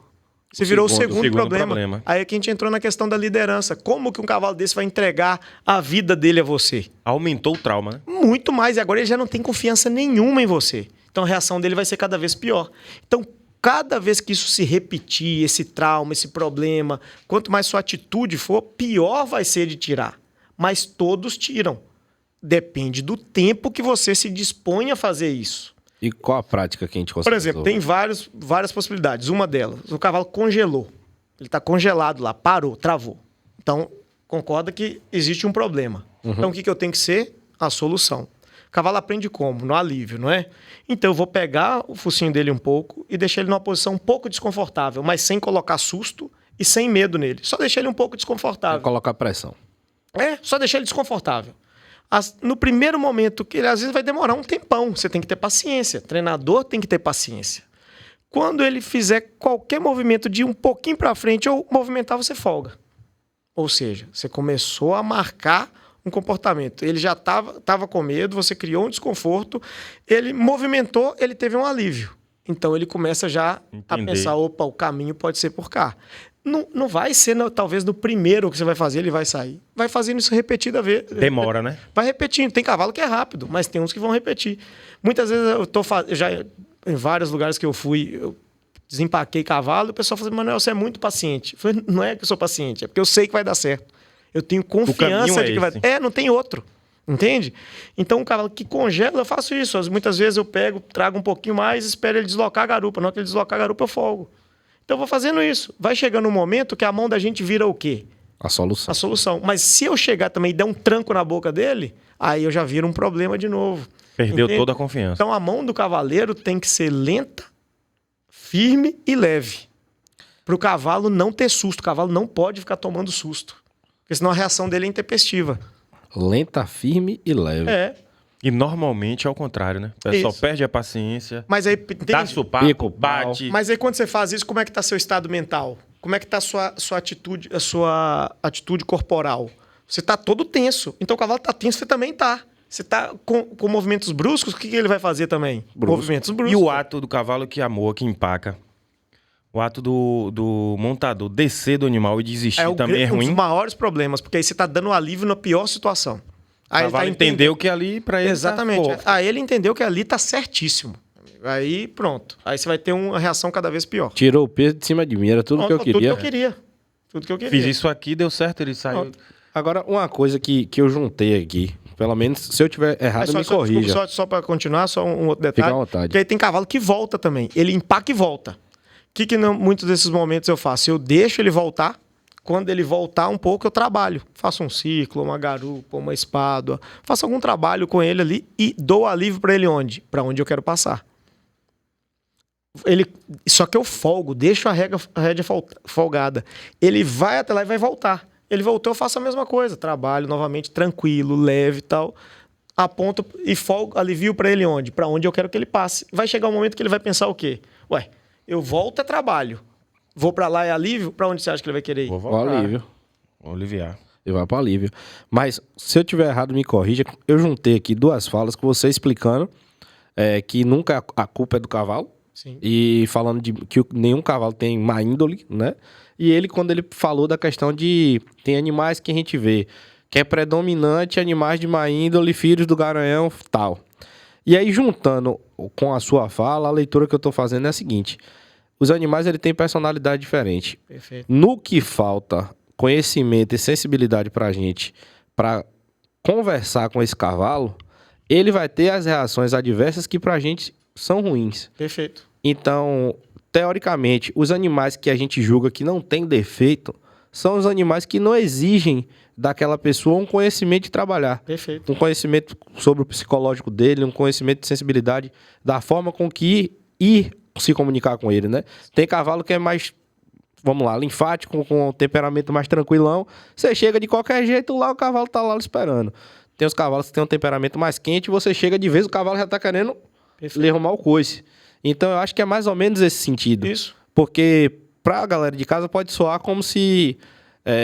Você virou o segundo problema. Aí é que a gente entrou na questão da liderança. Como que um cavalo desse vai entregar a vida dele a você? Aumentou o trauma, né? Muito mais. E agora ele já não tem confiança nenhuma em você. Então, a reação dele vai ser cada vez pior. Então, cada vez que isso se repetir, esse trauma, esse problema, quanto mais sua atitude for, pior vai ser de tirar. Mas todos tiram. Depende do tempo que você se dispõe a fazer isso. E qual a prática que a gente consegue? Por exemplo, tem várias possibilidades. Uma delas, o cavalo congelou. Ele está congelado lá, parou, travou. Então, concorda que existe um problema. Então, o que eu tenho que ser? A solução. O cavalo aprende como? No alívio, não é? Então, eu vou pegar o focinho dele um pouco e deixar ele numa posição um pouco desconfortável, mas sem colocar susto e sem medo nele. Só deixar ele um pouco desconfortável. Tem que colocar pressão. Só deixar ele desconfortável. No primeiro momento, que ele às vezes vai demorar um tempão, você tem que ter paciência. O treinador tem que ter paciência. Quando ele fizer qualquer movimento de um pouquinho para frente ou movimentar, você folga. Ou seja, você começou a marcar um comportamento. Ele já estava com medo, você criou um desconforto, ele movimentou, ele teve um alívio. Então ele começa já a pensar, opa, o caminho pode ser por cá. Não vai ser, talvez, no primeiro que você vai fazer, ele vai sair. Vai fazendo isso repetida vez. Demora, né? Vai repetindo. Tem cavalo que é rápido, mas tem uns que vão repetir. Muitas vezes eu já em vários lugares que eu fui, eu desempaquei cavalo, e o pessoal fala assim, Manuel, você é muito paciente. Eu falei, não é que eu sou paciente, é porque eu sei que vai dar certo. Eu tenho confiança de que vai... não tem outro. Entende? Então, um cavalo que congela, eu faço isso. Muitas vezes eu pego, trago um pouquinho mais, espero ele deslocar a garupa. Na hora que ele deslocar a garupa, eu folgo. Então, eu vou fazendo isso. Vai chegando um momento que a mão da gente vira o quê? A solução. A solução. Mas se eu chegar também e der um tranco na boca dele, aí eu já viro um problema de novo. Perdeu toda a confiança. Então, a mão do cavaleiro tem que ser lenta, firme e leve. Para o cavalo não ter susto. O cavalo não pode ficar tomando susto. Porque senão a reação dele é intempestiva. Lenta, firme e leve. E normalmente é ao contrário, né? O pessoal perde a paciência, mas aí, dá supapo, bate. Mas aí quando você faz isso, como é que está seu estado mental? Como é que está sua atitude, a sua atitude corporal? Você está todo tenso. Então o cavalo está tenso, você também está. Você está com movimentos bruscos, o que ele vai fazer também? Movimentos bruscos. E o ato do cavalo que amou, que empaca? O ato do montador descer do animal e desistir também é ruim? Um dos maiores problemas, porque aí você está dando alívio na pior situação. Aí ele entendeu que ali para ele exatamente. Aí ele entendeu que ali tá certíssimo. Aí pronto. Aí você vai ter uma reação cada vez pior. Tirou o peso de cima de mim, era tudo que eu queria. Tudo que eu queria. Fiz isso aqui, deu certo, ele saiu. Agora, uma coisa que eu juntei aqui, pelo menos se eu tiver errado, me corrija. Desculpa, só para continuar, só um outro detalhe. Fica à vontade. Porque aí tem cavalo que volta também. Ele empaca e volta. O que muitos desses momentos eu faço? Eu deixo ele voltar. Quando ele voltar um pouco, eu trabalho. Faço um ciclo, uma garupa, uma espádua. Faço algum trabalho com ele ali e dou alívio para ele onde? Para onde eu quero passar. Só que eu folgo, deixo a rédea folgada. Ele vai até lá e vai voltar. Ele voltou, eu faço a mesma coisa. Trabalho novamente tranquilo, leve e tal. Aponto e folgo, alivio para ele onde? Para onde eu quero que ele passe. Vai chegar um momento que ele vai pensar o quê? Ué, eu volto é trabalho. Vou para lá é alívio? Para onde você acha que ele vai querer ir? Vou O voltar. alívio. Vou aliviar. Ele vai para alívio. Mas, se eu tiver errado, me corrija. Eu juntei aqui 2 falas com você explicando que nunca a culpa é do cavalo. Sim. E falando de que nenhum cavalo tem má índole, né? E ele, quando ele falou da questão de... Tem animais que a gente vê que é predominante animais de má índole, filhos do garanhão, tal. E aí, juntando com a sua fala, a leitura que eu tô fazendo é a seguinte. Os animais, ele têm personalidade diferente. Perfeito. No que falta conhecimento e sensibilidade pra gente, pra conversar com esse cavalo, ele vai ter as reações adversas que pra gente são ruins. Perfeito. Então, teoricamente, os animais que a gente julga que não tem defeito são os animais que não exigem daquela pessoa um conhecimento de trabalhar. Perfeito. Um conhecimento sobre o psicológico dele, um conhecimento de sensibilidade da forma com que ir se comunicar com ele, né? Tem cavalo que é mais, vamos lá, linfático, com um temperamento mais tranquilão. Você chega de qualquer jeito lá, o cavalo tá lá esperando. Tem os cavalos que têm um temperamento mais quente, você chega de vez, o cavalo já tá querendo lhe arrumar o coice. Então, eu acho que é mais ou menos esse sentido. Isso. Porque pra galera de casa pode soar como se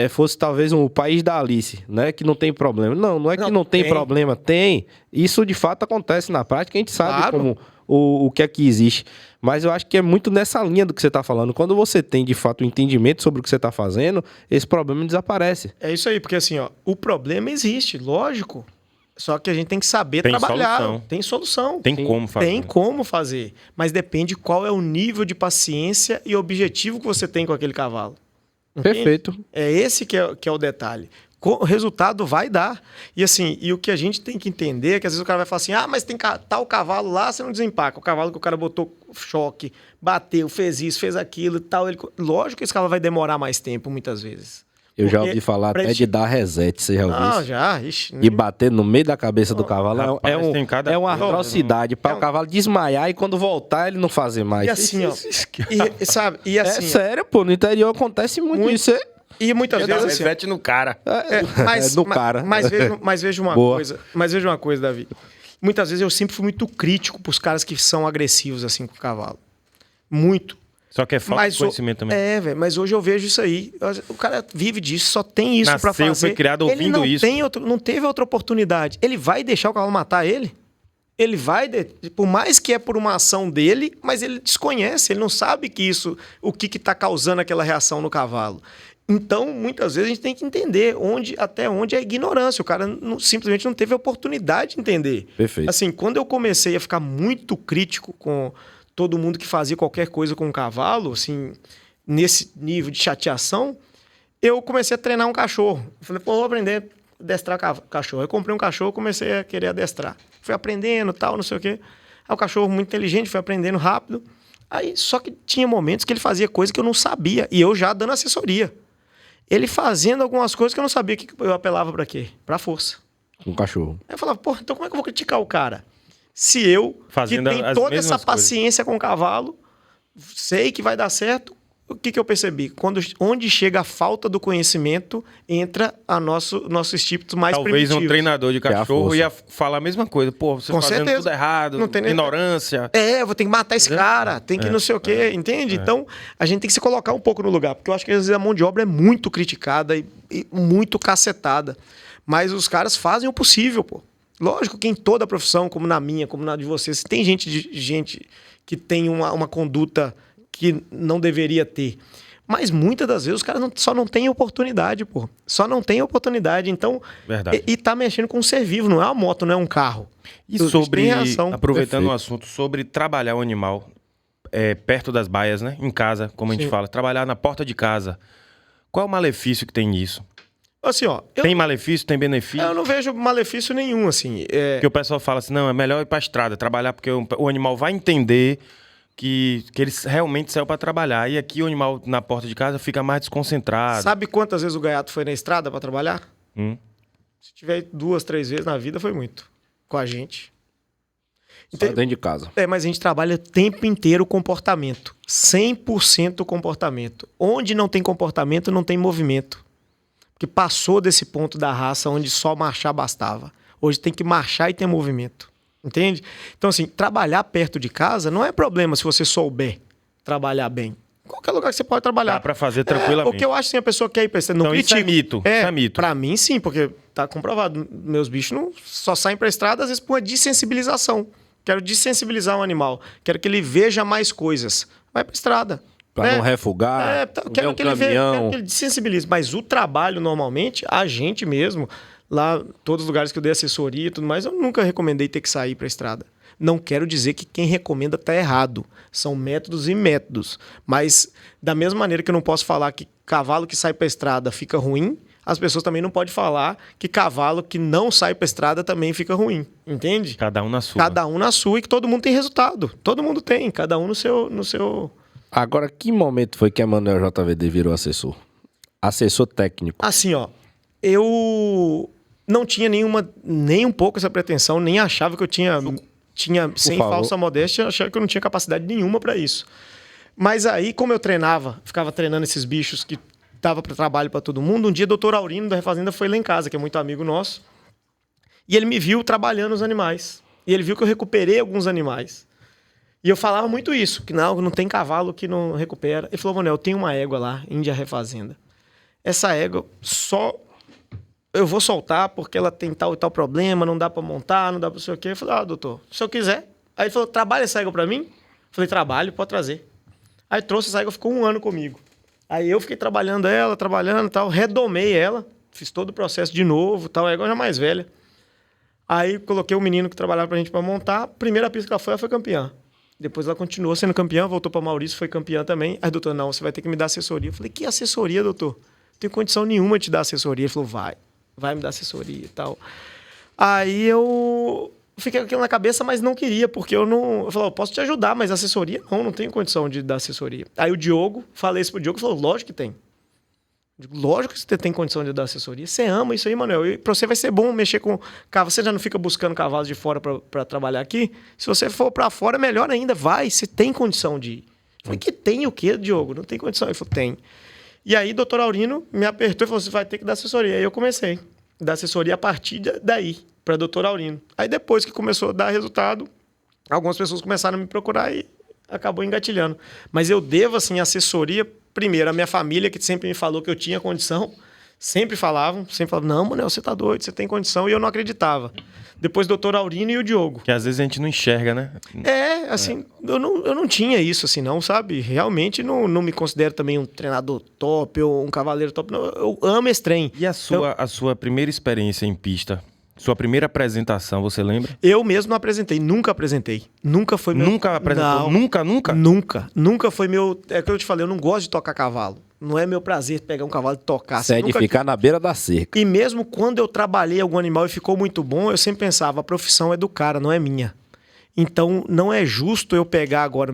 fosse talvez um país da Alice, né? Que não tem problema. Não é que não tem problema. Tem. Isso, de fato, acontece na prática. A gente sabe Claro. como o que é que existe. Mas eu acho que é muito nessa linha do que você está falando. Quando você tem, de fato, o entendimento sobre o que você está fazendo, esse problema desaparece. É isso aí, porque assim, ó, o problema existe, lógico. Só que a gente tem que saber Tem trabalhar. solução. Tem solução. Tem como fazer. Tem como fazer. Mas depende qual é o nível de paciência e objetivo que você tem com aquele cavalo. Entende? Perfeito. É esse que é o detalhe. O resultado vai dar. E assim, e o que a gente tem que entender é que às vezes o cara vai falar assim, mas tem tal cavalo lá, você não desempaca. O cavalo que o cara botou choque, bateu, fez isso, fez aquilo e tal. Lógico que esse cavalo vai demorar mais tempo, muitas vezes. Eu já Porque ouvi falar pra até ele- de dar reset, você já ouviu Ah, isso? já, ixi. E bater no meio da cabeça do cavalo Rapaz, tem cada é uma coisa, atrocidade. Para É um- o cavalo desmaiar e quando voltar ele não fazer mais. E assim, ó. Sabe? E É assim, sério, pô. No interior acontece muito isso. e muitas Dá vezes assim, reset no cara. No cara. Mas veja uma Boa. coisa. Mas veja uma coisa, Davi. Muitas vezes eu sempre fui muito crítico pros caras que são agressivos assim com o cavalo. Muito. Só que é falta de conhecimento também. Velho, mas hoje eu vejo isso aí. O cara vive disso, só tem isso pra Nasceu, fazer. foi criado Ele ouvindo não isso. tem não teve outra oportunidade. Ele vai deixar o cavalo matar ele? Ele vai, por mais que é por uma ação dele, mas ele desconhece, ele não sabe que isso, o que tá causando aquela reação no cavalo. Então, muitas vezes a gente tem que entender até onde é ignorância. O cara simplesmente não teve a oportunidade de entender. Perfeito. Assim, quando eu comecei a ficar muito crítico com todo mundo que fazia qualquer coisa com o cavalo, assim, nesse nível de chateação, eu comecei a treinar um cachorro. Eu falei, vou aprender a adestrar cachorro. Eu comprei um cachorro, comecei a querer adestrar. Fui aprendendo, tal, não sei o quê. Aí o cachorro muito inteligente, foi aprendendo rápido. Aí, só que tinha momentos que ele fazia coisa que eu não sabia, e eu já dando assessoria. Ele fazendo algumas coisas que eu não sabia, que eu apelava pra quê? Pra força. Com o cachorro. Aí eu falava, porra, então como é que eu vou criticar o cara? Se eu, Fazendo que tenho as toda mesmas essa paciência com o cavalo, sei que vai dar certo, o que eu percebi? Onde chega a falta do conhecimento, entra nosso instinto mais Talvez primitivo. um treinador de Que é a cachorro força. ia falar a mesma coisa. Pô, você Com fazendo certeza. tudo errado, Não tem nem- ignorância. Eu vou ter que matar esse cara, tem que não sei o quê, entende? Então, a gente tem que se colocar um pouco no lugar, porque eu acho que às vezes a mão de obra é muito criticada e muito cacetada. Mas os caras fazem o possível, pô. Lógico que em toda a profissão, como na minha, como na de vocês, tem gente que tem uma conduta que não deveria ter. Mas muitas das vezes os caras só não têm oportunidade, pô. Só não tem oportunidade. Então, Verdade. e tá mexendo com um ser vivo, não é uma moto, não é um carro. E Tem sobre, reação. aproveitando Perfeito. o assunto, sobre trabalhar o animal perto das baias, né? Em casa, como a gente Sim. fala. Trabalhar na porta de casa. Qual é o malefício que tem nisso? Assim, ó, Tem malefício, tem benefício? eu não vejo malefício nenhum, assim. Porque o pessoal fala assim, não, é melhor ir pra estrada, trabalhar, porque o animal vai entender que ele realmente saiu pra trabalhar. E aqui o animal na porta de casa fica mais desconcentrado. Sabe quantas vezes o gaiato foi na estrada pra trabalhar? Hum. Se tiver 2, 3 vezes na vida, foi muito. Com a gente. Só dentro de casa. Mas a gente trabalha o tempo inteiro o comportamento. 100% comportamento. Onde não tem comportamento, não tem movimento. Que passou desse ponto da raça onde só marchar bastava. Hoje tem que marchar e ter movimento. Entende? Então, assim, trabalhar perto de casa não é problema se você souber trabalhar bem. Qualquer lugar que você pode trabalhar. Dá pra fazer tranquilamente. O que eu acho, assim, a pessoa quer ir pra estrada. Não Então isso critico. é mito. Isso é mito. Pra mim, sim, porque tá comprovado. Meus bichos não só saem pra estrada, às vezes, por uma dessensibilização. Quero dessensibilizar o animal. Quero que ele veja mais coisas. Vai pra estrada. Pra não refugar, Quero um que ele veja, caminhão. quero que ele desensibilize. Mas o trabalho, normalmente, a gente mesmo, lá, todos os lugares que eu dei assessoria e tudo mais, eu nunca recomendei ter que sair pra estrada. Não quero dizer que quem recomenda está errado. São métodos e métodos. Mas, da mesma maneira que eu não posso falar que cavalo que sai para a estrada fica ruim, as pessoas também não podem falar que cavalo que não sai para a estrada também fica ruim. Entende? Cada um na sua. Cada um na sua e que todo mundo tem resultado. Todo mundo tem, cada um no seu... Agora, que momento foi que Emanuel JVD virou assessor? Assessor técnico. Assim, ó, eu não tinha nem um pouco essa pretensão, nem achava que eu tinha sem falsa modéstia, achava que eu não tinha capacidade nenhuma para isso. Mas aí, como eu treinava, ficava treinando esses bichos que dava para trabalho para todo mundo, um dia o doutor Aurino da Refazenda foi lá em casa, que é muito amigo nosso, e ele me viu trabalhando os animais. E ele viu que eu recuperei alguns animais. E eu falava muito isso, que não tem cavalo que não recupera. Ele falou, Manuel, eu tenho uma égua lá, Índia Refazenda. Essa égua só... eu vou soltar porque ela tem tal e tal problema, não dá pra montar, não dá pra sei o quê. Eu falei, doutor, se eu quiser. Aí ele falou, trabalha essa égua pra mim? Eu falei, trabalho, pode trazer. Aí trouxe essa égua, ficou 1 ano comigo. Aí eu fiquei trabalhando e tal, redomei ela, fiz todo o processo de novo, tal, a égua já mais velha. Aí coloquei o menino que trabalhava pra gente pra montar, primeira pista que ela foi campeã. Depois ela continuou sendo campeã, voltou pra Maurício, foi campeã também. Aí, doutor, não, você vai ter que me dar assessoria. Eu falei, que assessoria, doutor? Não tenho condição nenhuma de te dar assessoria. Ele falou, vai me dar assessoria e tal. Aí eu fiquei com aquilo na cabeça, mas não queria, porque eu falei, eu posso te ajudar, mas assessoria não tenho condição de dar assessoria. Aí o Diogo, falei isso pro Diogo, falou, lógico que tem. Eu digo, lógico que você tem condição de dar assessoria. Você ama isso aí, Manuel. E pra você vai ser bom mexer com cavalo. Você já não fica buscando cavalos de fora pra trabalhar aqui? Se você for pra fora, melhor ainda. Vai, você tem condição de ir. Eu falei, que tem o quê, Diogo? Não tem condição. Ele falou, tem. E aí, o doutor Aurino me apertou e falou, você vai ter que dar assessoria. Aí eu comecei a dar assessoria a partir daí, para doutor Aurino. Aí depois que começou a dar resultado, algumas pessoas começaram a me procurar e acabou engatilhando. Mas eu devo, assim, assessoria, primeiro, a minha família, que sempre me falou que eu tinha condição, sempre falavam, não, Manuel, você tá doido, você tem condição, e eu não acreditava. Depois o doutor Aurino e o Diogo. Que às vezes a gente não enxerga, né? Assim, eu não tinha isso, assim, não, sabe? Realmente não me considero também um treinador top ou um cavaleiro top, não. Eu amo esse trem. E a sua primeira experiência em pista? Sua primeira apresentação, você lembra? Eu mesmo não apresentei, nunca apresentei. Nunca foi meu... Nunca apresentou? Não, nunca foi meu... É que eu te falei, eu não gosto de tocar cavalo. Não é meu prazer pegar um cavalo e tocar. Você é de ficar na beira da cerca. E mesmo quando eu trabalhei algum animal e ficou muito bom, eu sempre pensava, a profissão é do cara, não é minha. Então, não é justo eu pegar agora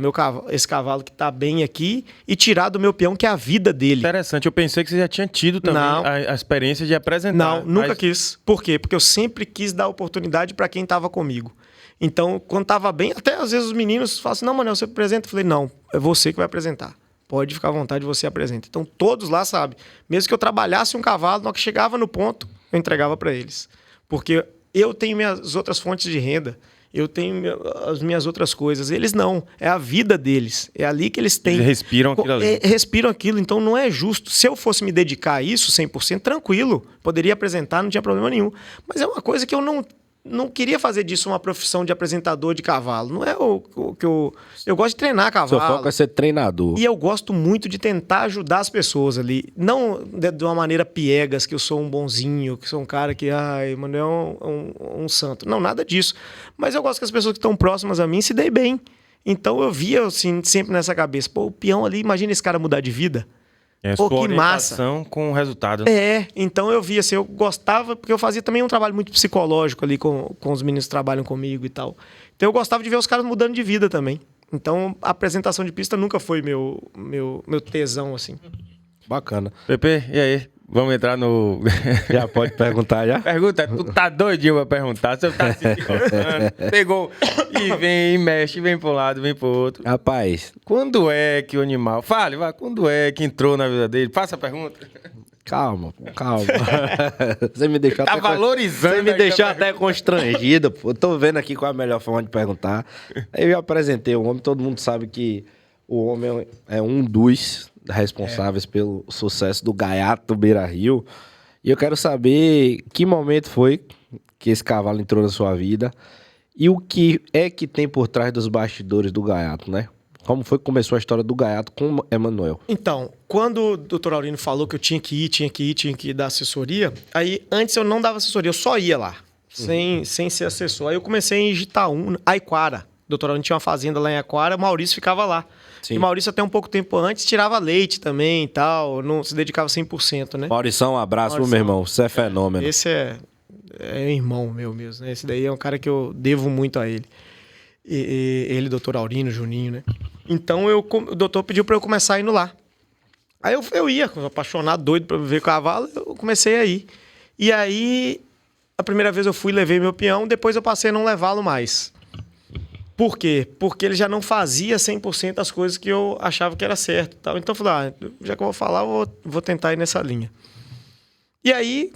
esse cavalo que tá bem aqui e tirar do meu peão, que é a vida dele. Interessante, eu pensei que você já tinha tido também a experiência de apresentar. Não, nunca quis. Por quê? Porque eu sempre quis dar oportunidade para quem tava comigo. Então, quando tava bem, até às vezes os meninos falam assim, não, Manuel, você apresenta? Eu falei, não, é você que vai apresentar. Pode ficar à vontade, você apresenta. Então, todos lá sabem. Mesmo que eu trabalhasse um cavalo, na hora que chegava no ponto, eu entregava para eles. Porque eu tenho minhas outras fontes de renda, eu tenho as minhas outras coisas. Eles não. É a vida deles. É ali que eles têm... Eles respiram aquilo ali. Respiram aquilo. Então, não é justo. Se eu fosse me dedicar a isso 100%, tranquilo. Poderia apresentar, não tinha problema nenhum. Mas é uma coisa que eu não queria fazer disso uma profissão de apresentador de cavalo. Não é o que eu... Eu gosto de treinar cavalo. Seu foco é ser treinador. E eu gosto muito de tentar ajudar as pessoas ali. Não de uma maneira piegas, que eu sou um bonzinho, que sou um cara que, Manuel é um santo. Não, nada disso. Mas eu gosto que as pessoas que estão próximas a mim se deem bem. Então eu via, assim, sempre nessa cabeça. Pô, o peão ali, imagina esse cara mudar de vida. Pô, que massa. Com o resultado. Então eu via, assim, eu gostava, porque eu fazia também um trabalho muito psicológico ali com os meninos que trabalham comigo e tal. Então eu gostava de ver os caras mudando de vida também. Então a apresentação de pista nunca foi meu tesão, assim. Bacana. Pepe, e aí? Vamos entrar no... Já pode perguntar, já? Pergunta, tu tá doidinho pra perguntar, você tá se coçando, pegou e vem, e mexe, vem pro lado, vem pro outro. Rapaz... Quando é que o animal... Fale, vai, quando é que entrou na vida dele? Faça a pergunta. Calma, pô, calma. Você me deixou Tá valorizando. Você me aí, deixou tá- até constrangido, pô. Eu tô vendo aqui qual é a melhor forma de perguntar. Eu já apresentei o homem, todo mundo sabe que o homem é um dos responsáveis pelo sucesso do Gaiato Beira-Rio. E eu quero saber que momento foi que esse cavalo entrou na sua vida e o que é que tem por trás dos bastidores do Gaiato, né? Como foi que começou a história do Gaiato com o Emanuel? Então, quando o doutor Aurino falou que eu tinha que ir dar assessoria, aí antes eu não dava assessoria, eu só ia lá, sem ser assessor. Aí eu comecei em Itaú, Aiquara. O doutor Aurino tinha uma fazenda lá em Aiquara, o Maurício ficava lá. Sim. E o Maurício até um pouco tempo antes tirava leite também e tal, não se dedicava 100%, né? Maurição, um abraço, Maurição. meu irmão. Você é fenômeno. Esse é um irmão meu mesmo, né? Esse daí é um cara que eu devo muito a ele. Ele, doutor Aurino, Juninho, né? Então o doutor pediu pra eu começar indo lá. Aí eu ia, apaixonado, doido pra ver cavalo, eu comecei a ir. E aí, a primeira vez eu fui, levei meu peão, depois eu passei a não levá-lo mais. Por quê? Porque ele já não fazia 100% as coisas que eu achava que era certo. Tal. Então eu falei, já que eu vou falar, eu vou tentar ir nessa linha. E aí,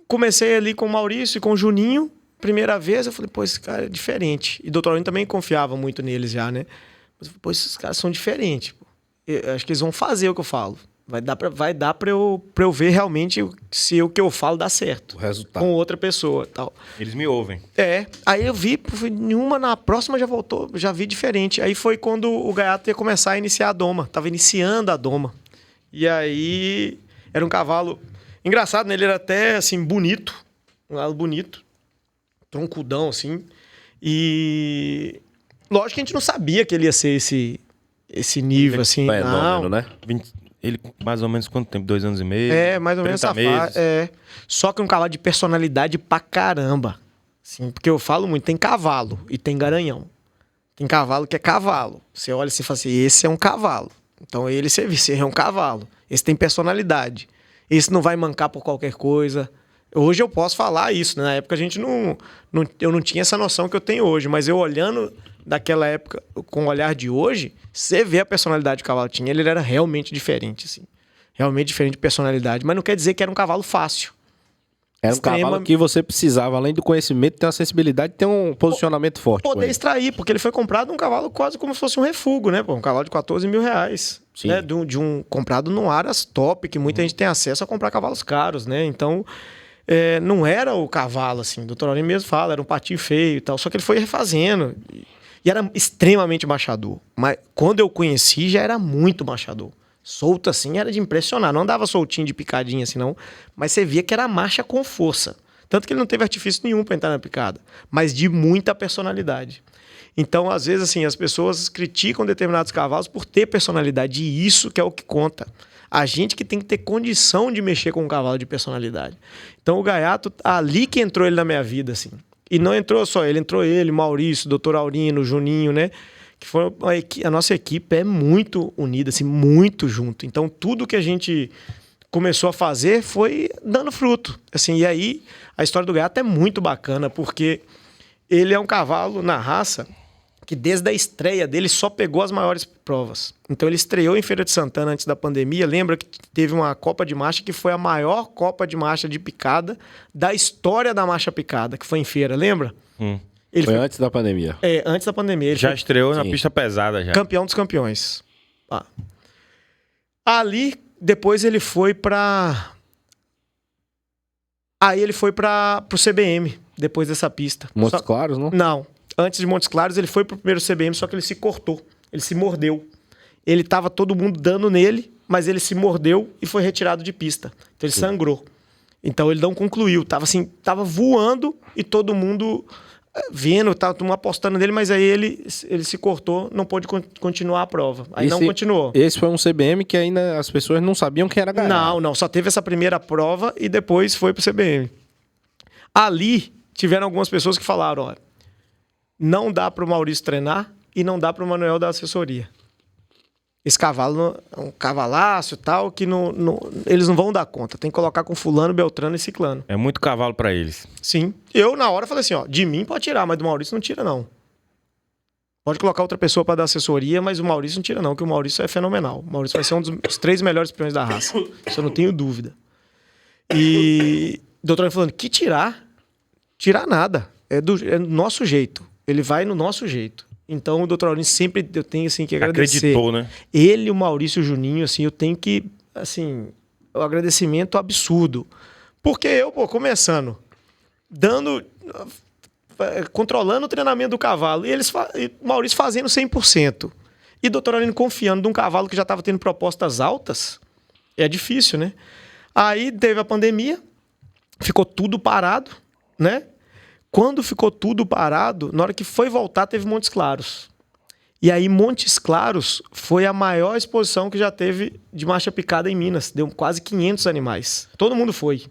comecei ali com o Maurício e com o Juninho. Primeira vez, eu falei, pô, esse cara é diferente. E o doutor Aurino também confiava muito neles já, né? Mas eu falei, pô, esses caras são diferentes. Eu acho que eles vão fazer o que eu falo. Vai dar pra eu ver realmente se o que eu falo dá certo. O resultado. Com outra pessoa tal. Eles me ouvem. Aí eu vi, nenhuma na próxima já voltou, já vi diferente. Aí foi quando o Gaiato ia começar a iniciar a doma. Tava iniciando a doma. E aí era um cavalo engraçado, né? Ele era até, assim, bonito. Um cavalo bonito. Troncudão, assim. E lógico que a gente não sabia que ele ia ser esse nível, assim. Fenômeno, Não. né? Ele, mais ou menos quanto tempo? 2 anos e meio? Mais ou menos 30 essa meses. fase. Só que um cavalo de personalidade pra caramba. Assim, porque eu falo muito, tem cavalo e tem garanhão. Tem cavalo que é cavalo. Você olha assim e fala assim, esse é um cavalo. Então esse é um cavalo. Esse tem personalidade. Esse não vai mancar por qualquer coisa. Hoje eu posso falar isso, né? Na época a gente eu não tinha essa noção que eu tenho hoje, mas eu olhando daquela época com o olhar de hoje, você vê a personalidade que o cavalo tinha, ele era realmente diferente, assim. Realmente diferente de personalidade, mas não quer dizer que era um cavalo fácil. Era um cavalo que você precisava, além do conhecimento, ter uma sensibilidade, ter um posicionamento forte. Poder extrair, porque ele foi comprado um cavalo quase como se fosse um refúgio, né? Pô, um cavalo de 14 mil reais. Sim. Né? Comprado num Aras top, que muita gente tem acesso a comprar cavalos caros, né? Então, não era o cavalo, assim. O doutor Aurino mesmo fala, era um patinho feio e tal. Só que ele foi refazendo. E era extremamente machador. Mas quando eu conheci, já era muito machador. Solto assim, era de impressionar. Não andava soltinho de picadinha assim, não. Mas você via que era marcha com força. Tanto que ele não teve artifício nenhum para entrar na picada. Mas de muita personalidade. Então, às vezes, assim, as pessoas criticam determinados cavalos por ter personalidade. E isso que é o que conta. A gente que tem que ter condição de mexer com um cavalo de personalidade. Então, o Gaiato, ali que entrou ele na minha vida, assim. E não entrou só ele, entrou ele, Maurício, doutor Aurino, Juninho, né? Que foi a nossa equipe é muito unida, assim, muito junto. Então, tudo que a gente começou a fazer foi dando fruto. Assim, e aí, a história do Gaiato é muito bacana, porque ele é um cavalo na raça que desde a estreia dele só pegou as maiores provas. Então, ele estreou em Feira de Santana antes da pandemia. Lembra que teve uma Copa de Marcha que foi a maior Copa de Marcha de picada da história da marcha picada, que foi em feira, lembra? Ele foi antes da pandemia. Antes da pandemia. Ele Já foi estreou na pista pesada já. campeão dos campeões. Ali, depois ele foi pra... Aí ele foi pro CBM, depois dessa pista. Montes Claros, não? Não. Antes de Montes Claros, ele foi pro primeiro CBM, só que ele se cortou. Ele se mordeu. Ele tava todo mundo dando nele, mas ele se mordeu e foi retirado de pista. Então ele sangrou. Então ele não concluiu. Tava voando e todo mundo vendo, tava apostando nele, mas aí ele se cortou, não pôde continuar a prova. Aí não continuou. Esse foi um CBM que ainda as pessoas não sabiam quem era Gaiato. Não. Só teve essa primeira prova e depois foi pro CBM. Ali, tiveram algumas pessoas que falaram, olha, não dá pro Maurício treinar e não dá pro Manuel dar assessoria. Esse cavalo é um cavalaço e tal, que eles não vão dar conta. Tem que colocar com fulano, beltrano e ciclano. É muito cavalo pra eles. Sim. Eu, na hora, falei assim, ó, de mim pode tirar, mas do Maurício não tira, não. Pode colocar outra pessoa pra dar assessoria, mas o Maurício não tira, não, que o Maurício é fenomenal. O Maurício vai ser um dos 3 melhores peões da raça. Isso eu não tenho dúvida. E o doutor falando que tirar nada. É do nosso jeito. Ele vai no nosso jeito. Então, o doutor Aurinho sempre eu tenho assim, que agradecer. Acreditou, né? Ele e o Maurício Juninho, assim, eu tenho que, assim, o agradecimento absurdo. Porque eu, começando, controlando o treinamento do cavalo, e Maurício fazendo 100%. E o doutor Aurinho confiando de um cavalo que já estava tendo propostas altas, é difícil, né? Aí teve a pandemia, ficou tudo parado, né? Quando ficou tudo parado, na hora que foi voltar, teve Montes Claros. E aí, Montes Claros foi a maior exposição que já teve de marcha picada em Minas. Deu quase 500 animais. Todo mundo foi.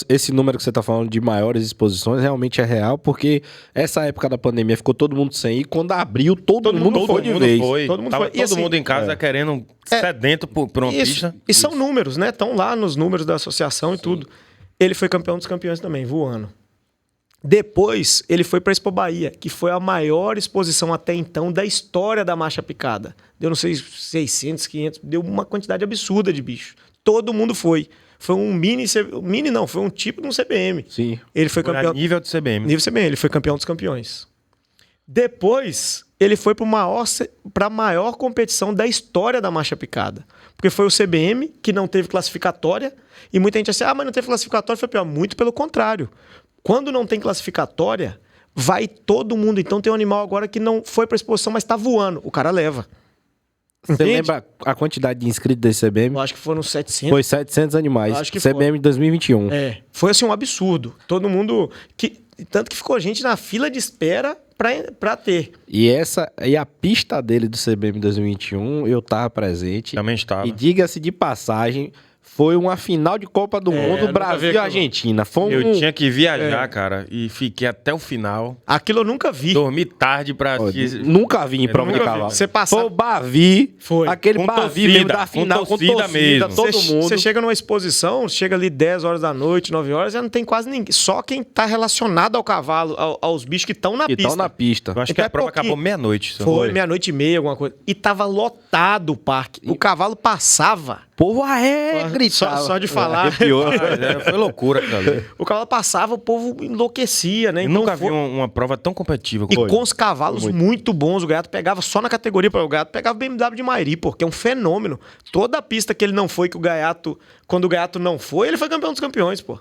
Esse número que você está falando de maiores exposições realmente é real, porque essa época da pandemia ficou todo mundo sem ir. Quando abriu, todo mundo foi de vez. Todo mundo foi. Todo mundo em casa querendo, sedento por uma pista. E são números, né? Estão lá nos números da associação e tudo. Ele foi campeão dos campeões também, voando. Depois, ele foi para a Expo Bahia, que foi a maior exposição até então da história da marcha picada. Deu, não sei, 600, 500, deu uma quantidade absurda de bicho. Todo mundo foi. Foi um foi um tipo de um CBM. Sim. Ele foi campeão. Nível de CBM. Nível CBM, ele foi campeão dos campeões. Depois, ele foi para a maior competição da história da marcha picada. Porque foi o CBM, que não teve classificatória, e muita gente assim, mas não teve classificatória, foi pior. Muito pelo contrário. Quando não tem classificatória, vai todo mundo. Então tem um animal agora que não foi para exposição, mas está voando. O cara leva. Você lembra a quantidade de inscritos desse CBM? Eu acho que foram 700. Foi 700 animais. Acho que CBM de 2021. Foi assim um absurdo. Todo mundo... Tanto que ficou gente na fila de espera pra ter. E a pista dele do CBM 2021, eu tava presente. Também estava. E diga-se de passagem, foi uma final de Copa do Mundo, Brasil e Argentina. Eu tinha que viajar, cara, e fiquei até o final. Aquilo eu nunca vi. Dormi tarde pra... Nunca vi em prova de cavalo. Você passava... Foi o Bavi. Foi. Aquele Bavi mesmo da final, com torcida mesmo. todo mundo. Você chega numa exposição, chega ali 10 horas da noite, 9 horas, já não tem quase ninguém. Só quem tá relacionado ao cavalo, aos bichos que estão na pista. Estão na pista. Eu acho que a prova acabou meia-noite. Foi, meia-noite e meia, alguma coisa. E tava lotado o parque. O cavalo passava... Povo gritava. Só de falar. Foi loucura aquilo ali. O cavalo passava, o povo enlouquecia, né? Eu nunca vi uma prova tão competitiva. E com os cavalos muito bons. O Gaiato pegava só na categoria. O Gaiato pegava BMW de Mairi, porque é um fenômeno. Toda a pista que ele não foi, que o Gaiato... Quando o Gaiato não foi, ele foi campeão dos campeões, pô.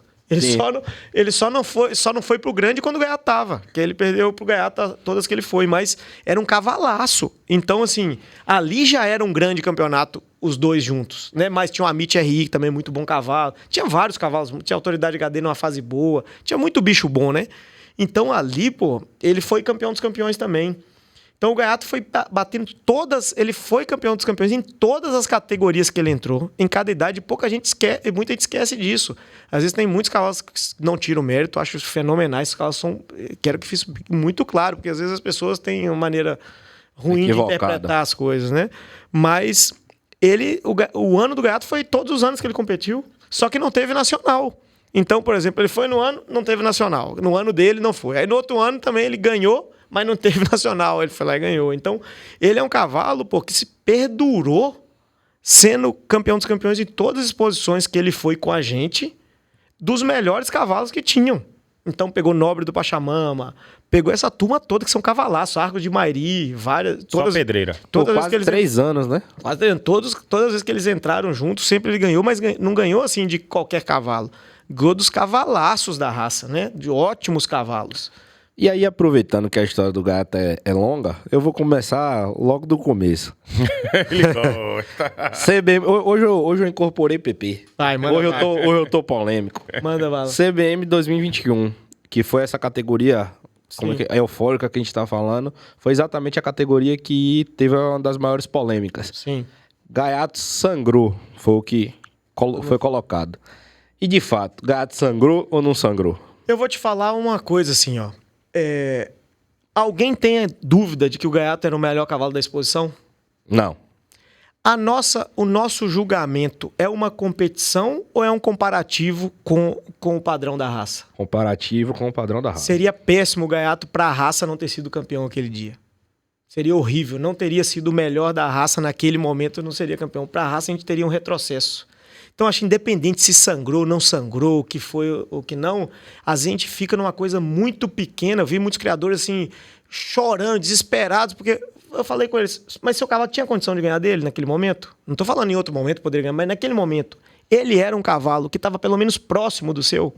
Ele só não foi pro grande quando o Gaiato tava. Que ele perdeu pro Gaiato todas que ele foi. Mas era um cavalaço. Então, assim, ali já era um grande campeonato, os dois juntos, né? Mas tinha o Amit RI, que também é muito bom cavalo. Tinha vários cavalos. Tinha Autoridade HD numa fase boa. Tinha muito bicho bom, né? Então, ali, pô, ele foi campeão dos campeões também. Então o Gaiato foi batendo todas... Ele foi campeão dos campeões em todas as categorias que ele entrou. Em cada idade, muita gente esquece disso. Às vezes tem muitos cavalos que não tiram mérito. Acho fenomenais. Esses cavalos são... Quero que fique muito claro, porque às vezes as pessoas têm uma maneira ruim de interpretar as coisas, né? Mas o ano do Gaiato foi todos os anos que ele competiu, só que não teve nacional. Então, por exemplo, ele foi no ano, não teve nacional. No ano dele, não foi. Aí no outro ano também ele ganhou, mas não teve nacional. Ele foi lá e ganhou. Então, ele é um cavalo, pô, que se perdurou sendo campeão dos campeões em todas as exposições que ele foi com a gente, dos melhores cavalos que tinham. Então, pegou Nobre do Pachamama, pegou essa turma toda que são cavalaços, Arcos de Mairi, várias... Só pedreira. Quase 3 anos, né? Todas as vezes que eles entraram juntos, sempre ele ganhou, mas não ganhou assim de qualquer cavalo. Ganhou dos cavalaços da raça, né? De ótimos cavalos. E aí, aproveitando que a história do Gaiato é longa, eu vou começar logo do começo. Ele gosta. CBM, hoje eu incorporei PP. Hoje eu tô polêmico. Manda bala. CBM 2021, que foi essa categoria eufórica que a gente tá falando, foi exatamente a categoria que teve uma das maiores polêmicas. Sim. Gaiato sangrou, foi o que foi colocado. E de fato, Gaiato sangrou ou não sangrou? Eu vou te falar uma coisa assim, ó. Alguém tem dúvida de que o Gaiato era o melhor cavalo da exposição? Não. O nosso julgamento é uma competição ou é um comparativo com o padrão da raça? Comparativo com o padrão da raça. Seria péssimo o Gaiato para a raça não ter sido campeão aquele dia. Seria horrível. Não teria sido o melhor da raça naquele momento, não seria campeão. Para a raça a gente teria um retrocesso. Então, acho que independente se sangrou ou não sangrou, o que foi ou que não, a gente fica numa coisa muito pequena. Eu vi muitos criadores assim, chorando, desesperados, porque eu falei com eles, mas seu cavalo tinha condição de ganhar dele naquele momento? Não estou falando em outro momento poderia ganhar, mas naquele momento, ele era um cavalo que estava pelo menos próximo do seu?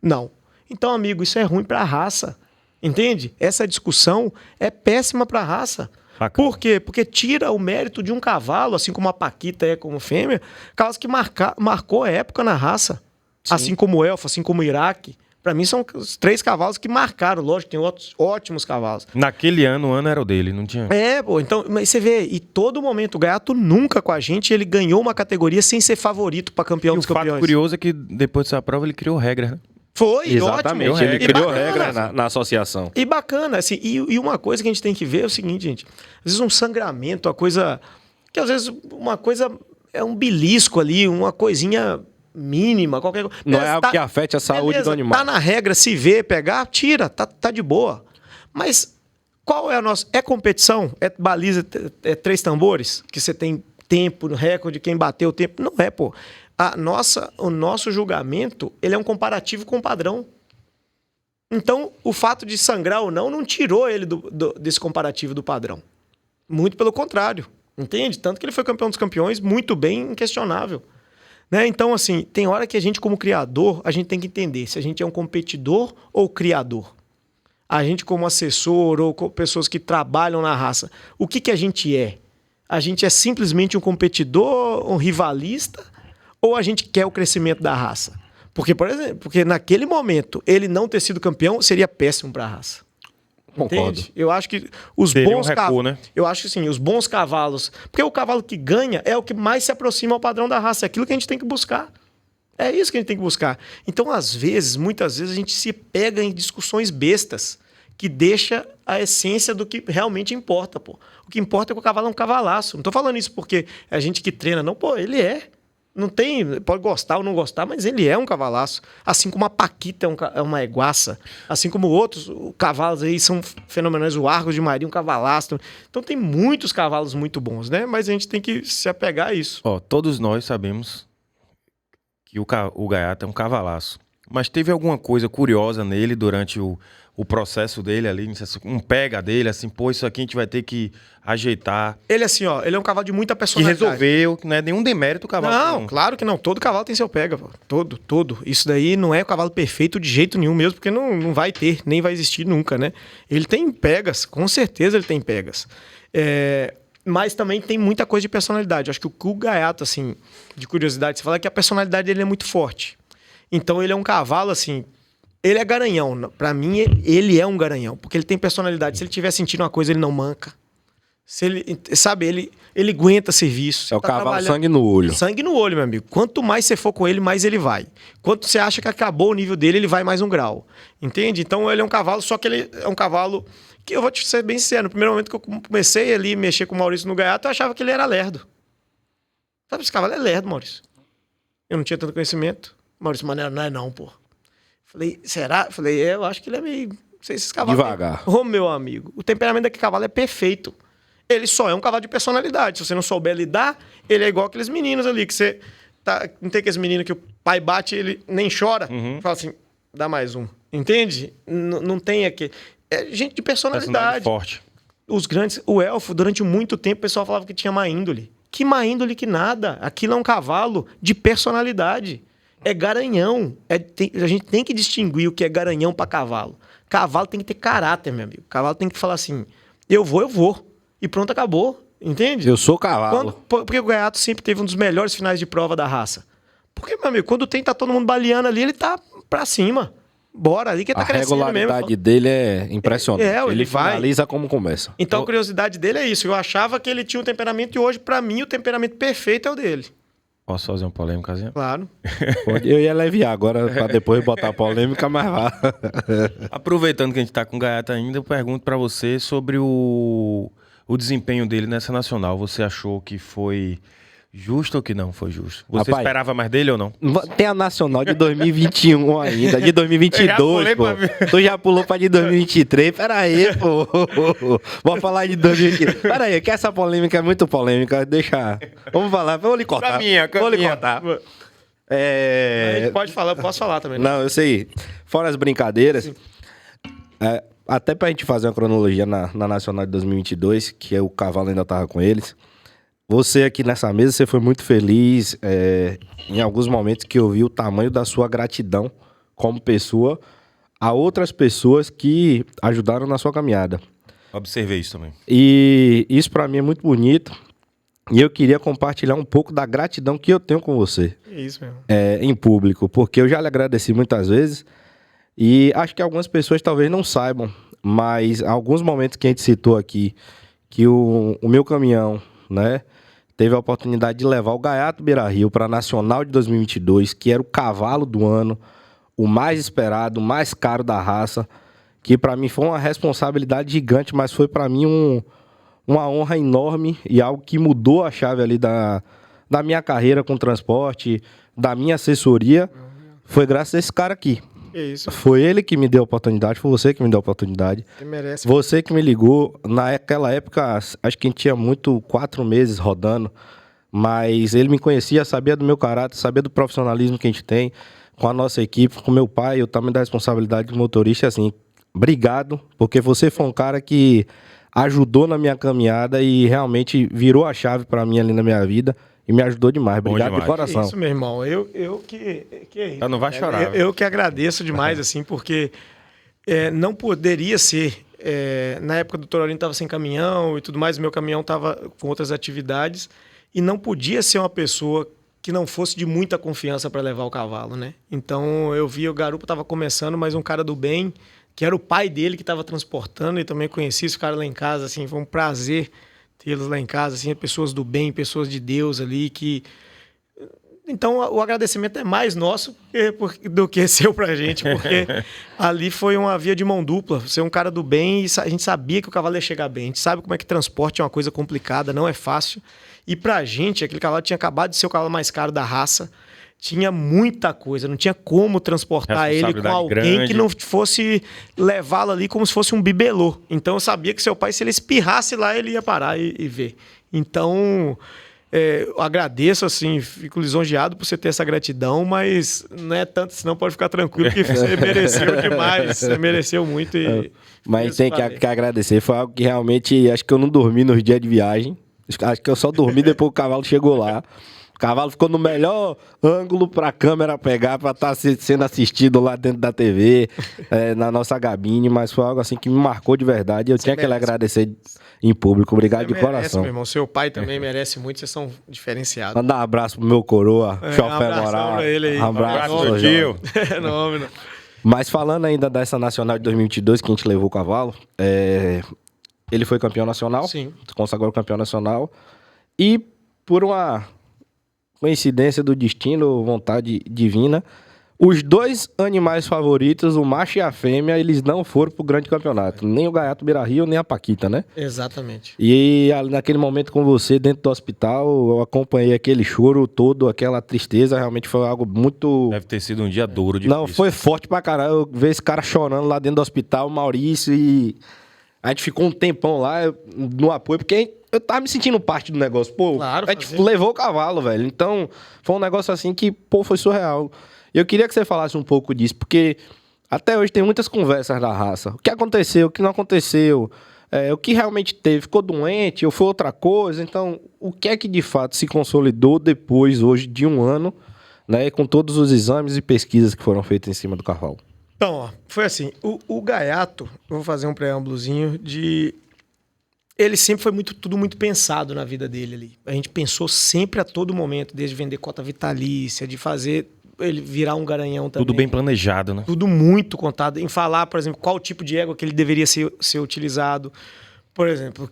Não. Então, amigo, isso é ruim para a raça. Entende? Essa discussão é péssima para a raça. Bacana. Por quê? Porque tira o mérito de um cavalo, assim como a Paquita é como fêmea, cavalos que marcou a época na raça. Sim. Assim como o Elfo, assim como o Iraque. Para mim são os 3 cavalos que marcaram. Lógico, tem outros ótimos cavalos. Naquele ano, o ano era o dele, não tinha... Pô, então, mas você vê, e todo momento, o Gaiato nunca com a gente, ele ganhou uma categoria sem ser favorito para campeão E dos o fato campeões. curioso é que depois dessa prova ele criou regras, né? Foi, Exatamente, ótimo. ele E criou bacana, regra na associação. E bacana, assim, e uma coisa que a gente tem que ver é o seguinte, gente. Às vezes um sangramento, uma coisa... Que às vezes uma coisa é um belisco ali, uma coisinha mínima, qualquer coisa. Não é algo que afete a saúde do animal. Tá na regra, se vê, pegar, tira, tá de boa. Mas qual é a nossa... É competição? É baliza, é 3 tambores? Que você tem tempo, recorde, quem bateu o tempo? Não é, pô. O nosso julgamento, ele é um comparativo com o padrão. Então, o fato de sangrar ou não tirou ele desse comparativo do padrão. Muito pelo contrário, entende? Tanto que ele foi campeão dos campeões, muito bem, inquestionável. Né? Então, assim, tem hora que a gente, como criador, a gente tem que entender se a gente é um competidor ou criador. A gente, como assessor ou pessoas que trabalham na raça, o que a gente é? A gente é simplesmente um competidor, um rivalista, ou a gente quer o crescimento da raça? Porque, por exemplo, porque naquele momento, ele não ter sido campeão seria péssimo para a raça. Concordo. Entende? Eu acho que os Seria bons um recuo, cavalos, né? eu acho que sim, os bons cavalos, porque o cavalo que ganha é o que mais se aproxima ao padrão da raça, é aquilo que a gente tem que buscar. É isso que a gente tem que buscar. Então, às vezes, muitas vezes a gente se pega em discussões bestas que deixa a essência do que realmente importa, pô. O que importa é que o cavalo é um cavalaço. Não tô falando isso porque é a gente que treina, não, pô, ele é. Não tem, pode gostar ou não gostar, mas ele é um cavalaço. Assim como a Paquita é uma eguaça. Assim como outros cavalos aí são fenomenais. O Argos de Maria, um cavalaço. Então tem muitos cavalos muito bons, né? Mas a gente tem que se apegar a isso. Ó, todos nós sabemos que o Gaiato é um cavalaço. Mas teve alguma coisa curiosa nele durante o processo dele ali, um pega dele, assim, pô, isso aqui a gente vai ter que ajeitar. Ele assim, ó, ele é um cavalo de muita Que personalidade. resolveu, não é nenhum demérito o cavalo. Não, claro que não. Todo cavalo tem seu pega, pô. Todo. Isso daí não é o cavalo perfeito de jeito nenhum mesmo, porque não vai ter, nem vai existir nunca, né? Ele tem pegas, com certeza ele tem pegas. Mas também tem muita coisa de personalidade. Acho que o Gaiato, assim, de curiosidade, você fala que a personalidade dele é muito forte. Então ele é um cavalo, assim... Ele é garanhão. Pra mim, ele é um garanhão. Porque ele tem personalidade. Se ele estiver sentindo uma coisa, ele não manca. Se ele, sabe, ele aguenta serviço. É o cavalo sangue no olho. Sangue no olho, meu amigo. Quanto mais você for com ele, mais ele vai. Quanto você acha que acabou o nível dele, ele vai mais um grau. Entende? Então ele é um cavalo, só que ele é um cavalo que eu vou te ser bem sincero. No primeiro momento que eu comecei ali a mexer com o Maurício no Gaiato, eu achava que ele era lerdo. Sabe, esse cavalo é lerdo, Maurício. Eu não tinha tanto conhecimento. Maurício, mas não é não, pô. Falei, será? Falei, eu acho que ele é meio... Não sei se esse cavalo... Devagar. Ô, meu amigo, o temperamento daquele cavalo é perfeito. Ele só é um cavalo de personalidade. Se você não souber lidar, ele é igual aqueles meninos ali, que você... Não tem aqueles meninos que o pai bate, ele nem chora. Fala assim, dá mais um. Entende? Não tem aquele... É gente de personalidade. Forte. Os grandes... O Elfo, durante muito tempo, o pessoal falava que tinha má índole. Que má índole que nada. Aquilo é um cavalo de personalidade. É garanhão. A gente tem que distinguir o que é garanhão para cavalo. Cavalo tem que ter caráter, meu amigo. Cavalo tem que falar assim, eu vou. E pronto, acabou. Entende? Eu sou cavalo. Porque o Gaiato sempre teve um dos melhores finais de prova da raça. Porque, meu amigo, quando tá todo mundo baleando ali, ele tá pra cima. Bora ali que ele tá crescendo mesmo. A regularidade dele é impressionante. Ele vai. Finaliza como começa. Então a curiosidade dele é isso. Eu achava que ele tinha um temperamento e hoje, pra mim, o temperamento perfeito é o dele. Posso fazer uma polêmicazinha? Claro. Eu ia aliviar agora pra depois botar a polêmica, mas vá. Aproveitando que a gente tá com o Gaiato ainda, eu pergunto pra você sobre o desempenho dele nessa nacional. Você achou que foi Justo ou que não foi justo? Você Rapaz, esperava mais dele ou não? Tem a Nacional de 2021 ainda, de 2022, pô. Tu já pulou pra de 2023? Pera aí, pô. Vou falar de 2023. Pera aí, que essa polêmica é muito polêmica. Deixa. Vamos falar, vou lhe cortar. Vou lhe cortar. A gente pode falar, posso falar também. Né? Não, eu sei. Fora as brincadeiras, até pra gente fazer uma cronologia na Nacional de 2022, que o cavalo ainda tava com eles. Você aqui nessa mesa, você foi muito feliz em alguns momentos que eu vi o tamanho da sua gratidão como pessoa a outras pessoas que ajudaram na sua caminhada. Observei isso também. E isso pra mim é muito bonito. E eu queria compartilhar um pouco da gratidão que eu tenho com você. É isso mesmo. Em público, porque eu já lhe agradeci muitas vezes e acho que algumas pessoas talvez não saibam, mas alguns momentos que a gente citou aqui, que o meu caminhão, né, teve a oportunidade de levar o Gaiato Beira-Rio para a Nacional de 2022, que era o cavalo do ano, o mais esperado, o mais caro da raça, que para mim foi uma responsabilidade gigante, mas foi para mim uma honra enorme e algo que mudou a chave ali da minha carreira com transporte, da minha assessoria, foi graças a esse cara aqui. É isso. Foi ele que me deu a oportunidade, foi você que me deu a oportunidade. Você merece. Você que me ligou. Naquela época, acho que a gente tinha 4 meses rodando, mas ele me conhecia, sabia do meu caráter, sabia do profissionalismo que a gente tem com a nossa equipe, com meu pai, eu também da responsabilidade de motorista, assim, obrigado, porque você foi um cara que ajudou na minha caminhada e realmente virou a chave para mim ali na minha vida. E me ajudou demais. Obrigado de coração. Isso, meu irmão. Eu que é isso. Não vai chorar. Eu que agradeço demais, assim, porque não poderia ser. Na época do Torolino estava sem caminhão e tudo mais, o meu caminhão estava com outras atividades. E não podia ser uma pessoa que não fosse de muita confiança para levar o cavalo, né? Então eu vi, o garupa estava começando, mas um cara do bem, que era o pai dele que estava transportando, e também conheci esse cara lá em casa, assim, foi um prazer tê-los lá em casa, assim, pessoas do bem, pessoas de Deus ali, que... Então, o agradecimento é mais nosso do que seu pra gente, porque ali foi uma via de mão dupla. Você é um cara do bem e a gente sabia que o cavalo ia chegar bem. A gente sabe como é que transporte é uma coisa complicada, não é fácil. E pra gente, aquele cavalo tinha acabado de ser o cavalo mais caro da raça. Tinha muita coisa, não tinha como transportar ele com alguém grande, que não fosse levá-lo ali como se fosse um bibelô. Então eu sabia que seu pai, se ele espirrasse lá, ele ia parar e ver. Então, eu agradeço, assim, fico lisonjeado por você ter essa gratidão, mas não é tanto, senão pode ficar tranquilo que você mereceu demais, você mereceu muito. Mas tem que agradecer, foi algo que realmente, acho que eu não dormi nos dias de viagem, acho que eu só dormi depois que o cavalo chegou lá. O cavalo ficou no melhor ângulo para a câmera pegar, para estar sendo assistido lá dentro da TV, na nossa gabine, mas foi algo assim que me marcou de verdade. Eu tinha que lhe agradecer em público. Obrigado de coração. Meu irmão. Seu pai também merece muito, vocês são diferenciados. Mandar um abraço pro meu coroa, Chofé Moral. Pra ele aí. Um abraço pro tio. Não. Mas falando ainda dessa Nacional de 2022 que a gente levou o cavalo, ele foi campeão nacional, sim, consagrou campeão nacional, e por uma coincidência do destino, vontade divina, os 2 animais favoritos, o macho e a fêmea, eles não foram pro grande campeonato. Nem o Gaiato Beira-Rio, nem a Paquita, né? Exatamente. E naquele momento com você, dentro do hospital, eu acompanhei aquele choro todo, aquela tristeza, realmente foi algo muito... Deve ter sido um dia duro, difícil. Não, foi forte pra caralho, eu ver esse cara chorando lá dentro do hospital, o Maurício, e a gente ficou um tempão lá no apoio, porque eu tava me sentindo parte do negócio. Pô, claro, a gente levou o cavalo, velho. Então, foi um negócio assim que, pô, foi surreal. E eu queria que você falasse um pouco disso, porque até hoje tem muitas conversas da raça. O que aconteceu, o que não aconteceu, o que realmente teve, ficou doente ou foi outra coisa. Então, o que é que de fato se consolidou depois, hoje, de 1 ano, né, com todos os exames e pesquisas que foram feitas em cima do cavalo? Então, foi assim, o Gaiato, eu vou fazer um preâmbulozinho de... Ele sempre foi tudo muito pensado na vida dele ali. A gente pensou sempre a todo momento, desde vender cota vitalícia, de fazer ele virar um garanhão também. Tudo bem planejado, né? Tudo muito contado. Em falar, por exemplo, qual tipo de égua que ele deveria ser utilizado. Por exemplo,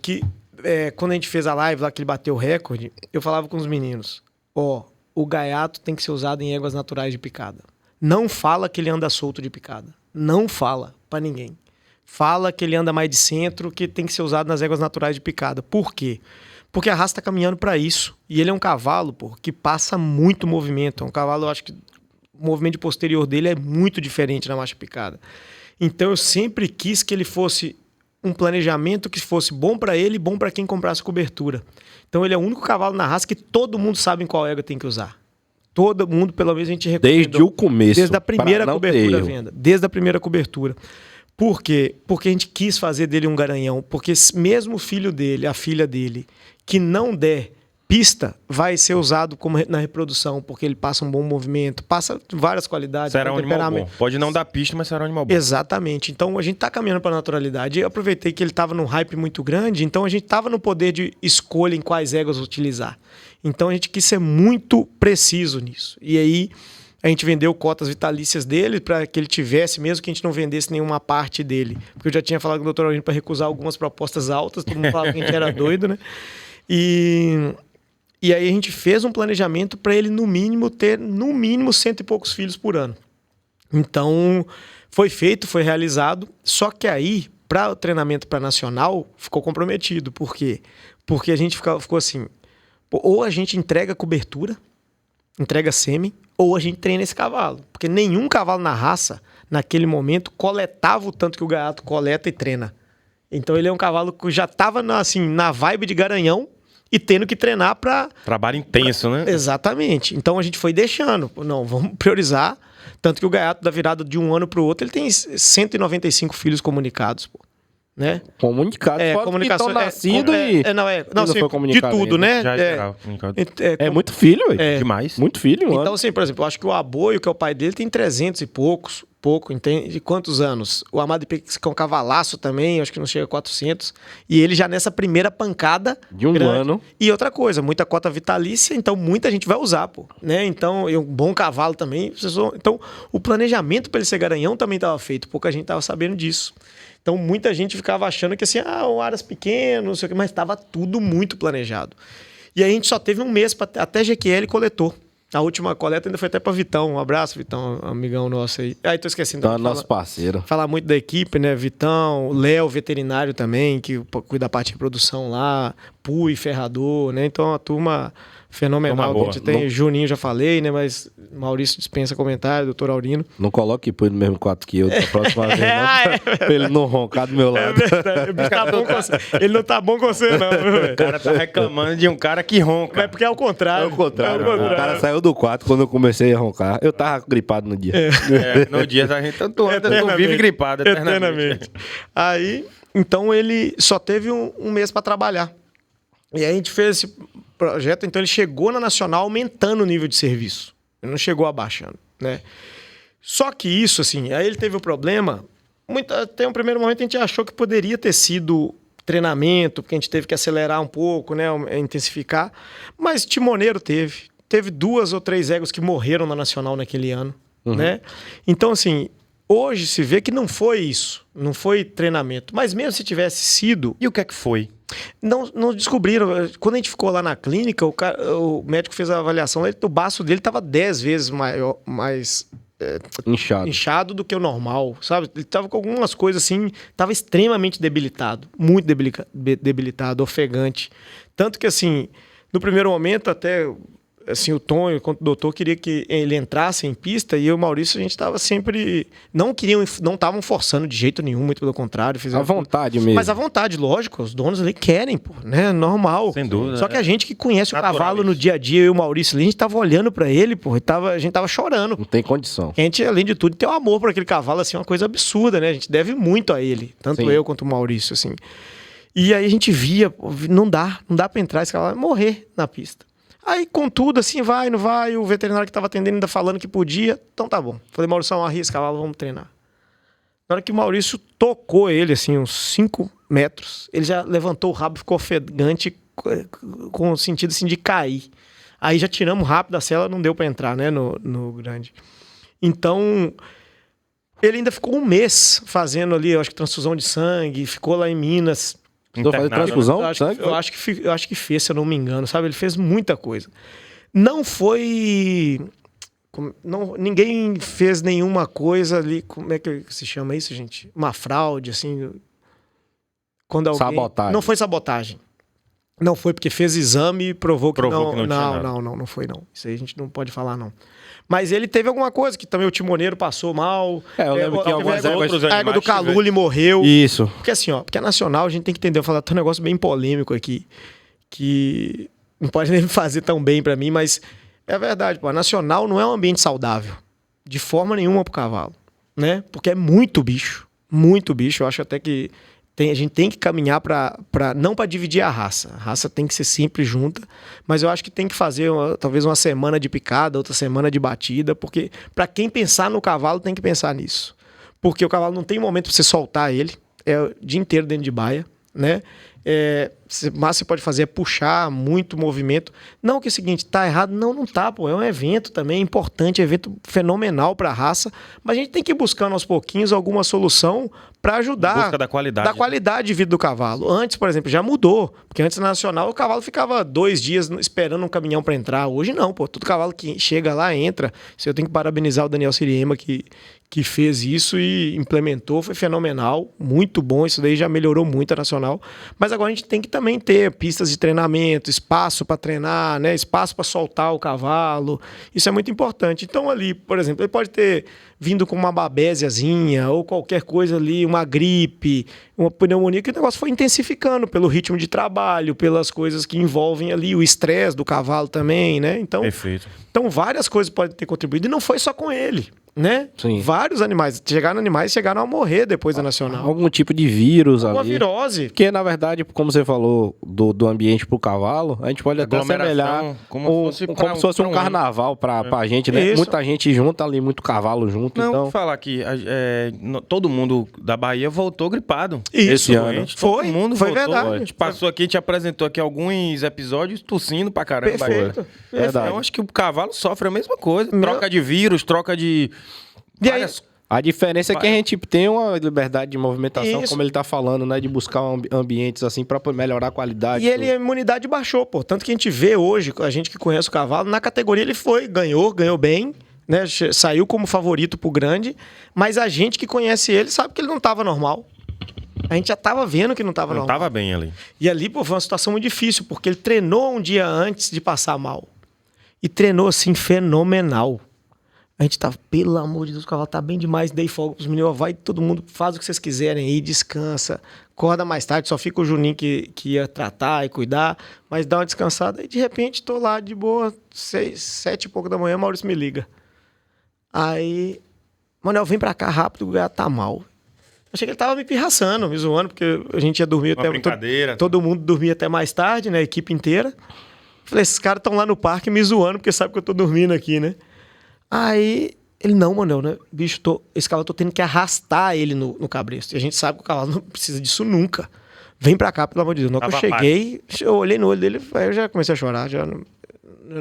quando a gente fez a live lá, que ele bateu o recorde, eu falava com os meninos, o Gaiato tem que ser usado em éguas naturais de picada. Não fala que ele anda solto de picada. Não fala pra ninguém. Fala que ele anda mais de centro, que tem que ser usado nas éguas naturais de picada. Por quê? Porque a raça tá caminhando para isso. E ele é um cavalo, pô, que passa muito movimento. É um cavalo, eu acho que o movimento posterior dele é muito diferente na marcha picada. Então eu sempre quis que ele fosse um planejamento que fosse bom para ele e bom para quem comprasse cobertura. Então ele é o único cavalo na raça que todo mundo sabe em qual égua tem que usar. Todo mundo, pelo menos a gente recomendou. Desde o começo. Desde a primeira cobertura à venda. Desde a primeira cobertura. Por quê? Porque a gente quis fazer dele um garanhão. Porque mesmo o filho dele, a filha dele, que não der pista, vai ser usado como na reprodução, porque ele passa um bom movimento, passa várias qualidades. Será um animal bom. Pode não dar pista, mas será um animal bom. Exatamente. Então a gente está caminhando para a naturalidade. Eu aproveitei que ele estava num hype muito grande, então a gente estava no poder de escolha em quais éguas utilizar. Então a gente quis ser muito preciso nisso. E aí a gente vendeu cotas vitalícias dele para que ele tivesse, mesmo que a gente não vendesse nenhuma parte dele. Porque eu já tinha falado com o Dr. Aurino para recusar algumas propostas altas, todo mundo falava que a gente era doido, né? E aí a gente fez um planejamento para ele, no mínimo, ter, no mínimo, 100 e poucos filhos por ano. Então, foi feito, foi realizado. Só que aí, para o treinamento para nacional, ficou comprometido. Por quê? Porque a gente ficou assim, ou a gente entrega cobertura, entrega sêmen, ou a gente treina esse cavalo. Porque nenhum cavalo na raça, naquele momento, coletava o tanto que o gaiato coleta e treina. Então ele é um cavalo que já estava assim, na vibe de garanhão e tendo que treinar para... Trabalho intenso, né? Exatamente. Então a gente foi deixando. Não, vamos priorizar. Tanto que o gaiato, da virada de um ano para o outro, ele tem 195 filhos comunicados, pô. Né? Comunicados, comunicação nascido não, sim, de tudo, né? Já é muito filho, ué. Demais. Muito filho, mano. Então, assim, por exemplo, eu acho que o Aboio, que é o pai dele, tem 300 e pouco, entende? De quantos anos? O Amado Pix, que é um cavalaço também, acho que não chega a 400. E ele já nessa primeira pancada... De um ano. E outra coisa, muita cota vitalícia, então muita gente vai usar, pô. Né? Então, e um bom cavalo também. Então, o planejamento para ele ser garanhão também estava feito, pouca gente estava sabendo disso. Então, muita gente ficava achando que assim, um aras pequeno, não sei o que, mas estava tudo muito planejado. E aí a gente só teve um mês, até GQL coletou. A última coleta ainda foi até para Vitão. Um abraço, Vitão, amigão nosso aí. Aí tô esquecendo. Então, nosso parceiro. Falar muito da equipe, né? Vitão, Léo, veterinário também, que cuida da parte de reprodução lá, Pui, ferrador, né? Então, a turma fenomenal que a gente tem. Juninho, já falei, né? Mas Maurício dispensa comentário, doutor Aurino. Não coloque Pui no mesmo quarto que eu da próxima vez, não. Pra ele não roncar do meu lado. Ele não tá bom com você, não. O cara tá reclamando de um cara que ronca. É porque é o contrário. É o contrário. O cara saiu do quarto quando eu comecei a roncar. Eu tava gripado no dia. No dia a gente tanto não vive gripado eternamente. Aí, então ele só teve um mês para trabalhar. E aí a gente fez esse projeto, então ele chegou na Nacional aumentando o nível de serviço. Ele não chegou abaixando, né? Só que isso, assim, aí ele teve um problema. Até um primeiro momento a gente achou que poderia ter sido treinamento, porque a gente teve que acelerar um pouco, né? Intensificar. Mas timoneiro teve. Teve 2 ou 3 éguas que morreram na Nacional naquele ano, né? Então, assim, hoje se vê que não foi isso. Não foi treinamento. Mas mesmo se tivesse sido... E o que é que foi? Não descobriram. Quando a gente ficou lá na clínica, o médico fez a avaliação, o baço dele estava 10 vezes mais inchado do que o normal, sabe? Ele estava com algumas coisas assim, estava extremamente debilitado, muito debilitado, ofegante. Tanto que, assim, no primeiro momento, até assim, o Tonho, enquanto o doutor, queria que ele entrasse em pista e eu e o Maurício, a gente estava sempre... Não estavam forçando de jeito nenhum, muito pelo contrário. À vontade mesmo. Mas à vontade, lógico, os donos ali querem, pô, né? Normal. Sem dúvida. Só que a gente que conhece o cavalo no dia a dia, eu e o Maurício ali, a gente tava olhando pra ele, pô, a gente tava chorando. Não tem condição. A gente, além de tudo, tem um amor por aquele cavalo, assim, uma coisa absurda, né? A gente deve muito a ele, tanto eu quanto o Maurício, assim. E aí a gente via, pô, não dá pra entrar, esse cavalo vai morrer na pista. Aí, contudo, assim, vai, não vai, o veterinário que estava atendendo ainda falando que podia, então tá bom. Falei, Maurício, arrisca, cavalo, vamos treinar. Na hora que o Maurício tocou ele, assim, uns 5 metros, ele já levantou o rabo, ficou ofegante, com o sentido, assim, de cair. Aí já tiramos rápido da cela, não deu para entrar, né, no grande. Então, ele ainda ficou um mês fazendo ali, eu acho que transfusão de sangue, ficou lá em Minas... Precisou fazer transfusão? Eu acho que fez, se eu não me engano, sabe? Ele fez muita coisa. Não foi... ninguém fez nenhuma coisa ali... Como é que se chama isso, gente? Uma fraude, assim... Quando alguém... Sabotagem. Não foi sabotagem. Não foi porque fez exame e provou que Provou não. que não tinha nada. Não foi não. Isso aí a gente não pode falar, não. Mas ele teve alguma coisa que também o timoneiro passou mal. Eu lembro que algumas outros a égua animais do Calule morreu. Isso. Porque assim, ó, porque a Nacional a gente tem que entender, eu vou falar um negócio bem polêmico aqui, que não pode nem fazer tão bem pra mim, mas é verdade, pô, a Nacional não é um ambiente saudável, de forma nenhuma pro cavalo, né? Porque é muito bicho, eu acho até que a gente tem que caminhar não para dividir a raça tem que ser sempre junta, mas eu acho que tem que fazer talvez uma semana de picada, outra semana de batida, porque para quem pensar no cavalo tem que pensar nisso, porque o cavalo não tem momento para você soltar ele, é o dia inteiro dentro de baia, né? Mas você pode fazer é puxar muito movimento. Não que é o seguinte, tá errado. Não tá, pô. É um evento também importante, evento fenomenal para a raça. Mas a gente tem que ir buscando aos pouquinhos alguma solução para ajudar. Busca da qualidade. Da qualidade de vida do cavalo. Antes, por exemplo, já mudou. Porque antes na Nacional o cavalo ficava 2 dias esperando um caminhão para entrar. Hoje não, pô. Todo cavalo que chega lá entra. Eu tenho que parabenizar o Daniel Siriema que fez isso e implementou, foi fenomenal, muito bom, isso daí já melhorou muito a Nacional, mas agora a gente tem que também ter pistas de treinamento, espaço para treinar, né? Espaço para soltar o cavalo, isso é muito importante. Então ali, por exemplo, ele pode ter vindo com uma babésiazinha ou qualquer coisa ali, uma gripe, uma pneumonia, que o negócio foi intensificando pelo ritmo de trabalho, pelas coisas que envolvem ali, o estresse do cavalo também, né? Então, Perfeito. Então várias coisas podem ter contribuído e não foi só com ele, né? Sim. Vários animais chegaram a morrer depois da Nacional. Algum tipo de vírus ali. Uma virose. Porque, na verdade, como você falou do ambiente pro cavalo, a gente pode até assemelhar como se fosse um carnaval pra gente, né? Isso. Muita gente junta ali, muito cavalo junto. Não, Então, vou falar que todo mundo da Bahia voltou gripado. Isso. Esse ano. Doente, Foi, todo mundo foi voltou. verdade. A gente passou aqui, te apresentou aqui alguns episódios tossindo pra caramba. Perfeito. Verdade. Eu acho que o cavalo sofre a mesma coisa. Troca de vírus, troca de... E aí, a diferença é que a gente tem uma liberdade de movimentação, Isso. como ele tá falando, né? De buscar ambientes assim pra melhorar a qualidade. e ele, a imunidade baixou, pô. Tanto que a gente vê hoje, a gente que conhece o cavalo, na categoria ele ganhou bem, né? Saiu como favorito pro grande, mas a gente que conhece ele sabe que ele não tava normal. A gente já tava vendo que não tava Não normal. tava bem ali. E ali, pô, foi uma situação muito difícil, porque ele treinou um dia antes de passar mal. E treinou, assim, fenomenal. A gente tava, pelo amor de Deus, o cavalo tá bem demais. Dei folga pros meninos, ó, vai todo mundo, faz o que vocês quiserem aí, descansa. Acorda mais tarde, só fica o Juninho que ia tratar e cuidar, mas dá uma descansada. E de repente, tô lá de boa, 6, 7 e pouco da manhã, Maurício me liga. Aí, Manuel, vem pra cá rápido, o gato tá mal. Achei que ele tava me pirraçando, me zoando, porque a gente ia dormir Uma até... brincadeira. Todo mundo dormia até mais tarde, né? A equipe inteira. Falei, esses caras estão lá no parque me zoando, porque sabe que eu tô dormindo aqui, né? Aí, ele, não, Manuel, né? Bicho, esse cavalo eu tô tendo que arrastar ele no cabresto. E a gente sabe que o cavalo não precisa disso nunca. Vem pra cá, pelo amor de Deus. Na hora que eu cheguei, eu olhei no olho dele, aí eu já comecei a chorar, eu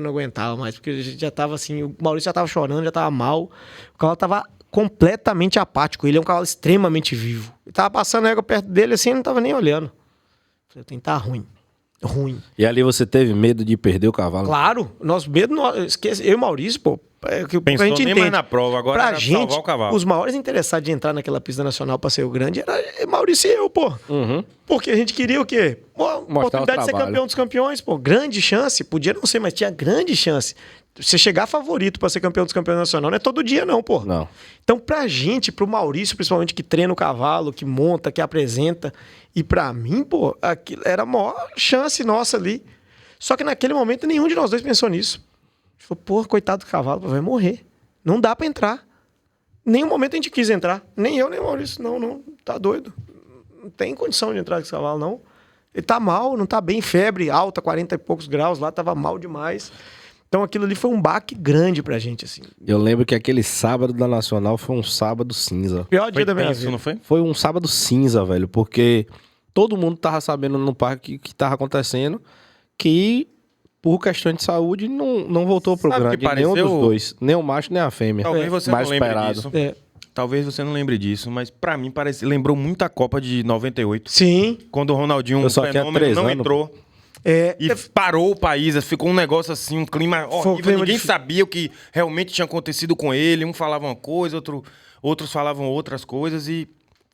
não aguentava mais, porque a gente já tava assim, o Maurício já tava chorando, já tava mal. O cavalo tava completamente apático. Ele é um cavalo extremamente vivo. Eu tava passando a égua perto dele assim, ele não tava nem olhando. Falei, tem que tá ruim. E ali você teve medo de perder o cavalo? Claro, nosso medo, esquece, eu e Maurício, pô, Pensou a gente nem entende. mais na prova, agora Pra era gente, salvar o cavalo. os maiores interessados de entrar naquela pista nacional pra ser o grande era Maurício e eu, pô. Uhum. Porque a gente queria o quê? Pô, oportunidade de ser campeão dos campeões, pô. Grande chance. Podia não ser, mas tinha grande chance. Você chegar favorito pra ser campeão dos campeões nacional não é todo dia, não, pô. Não. Então, pra gente, pro Maurício, principalmente, que treina o cavalo, que monta, que apresenta, e pra mim, pô, aquilo era a maior chance nossa ali. Só que naquele momento, nenhum de nós dois pensou nisso. A gente falou, pô, coitado do cavalo, vai morrer. Não dá pra entrar. Nenhum momento a gente quis entrar. Nem eu, nem o Maurício. Não, tá doido. Não tem condição de entrar com esse cavalo, não. Ele tá mal, não tá bem, febre alta, 40 e poucos graus lá, tava mal demais. Então aquilo ali foi um baque grande pra gente, assim. Eu lembro que aquele sábado da Nacional foi um sábado cinza. Pior dia Foi da minha tenso, vida. não foi? Foi um sábado cinza, velho, porque todo mundo tava sabendo no parque que tava acontecendo, que por questão de saúde não voltou pro Sabe grande, que nenhum pareceu- dos dois, nem o macho nem a fêmea. Talvez você mais não lembre esperado. disso. É. Talvez você não lembre disso, mas pra mim lembrou muito a Copa de 98. Sim. Quando o Ronaldinho, Eu só tinha 3 não anos. entrou. É, E parou o país, ficou um negócio assim, um clima horrível. clima Ninguém difícil. sabia o que realmente tinha acontecido com ele. Um falava uma coisa, outros falavam outras coisas. E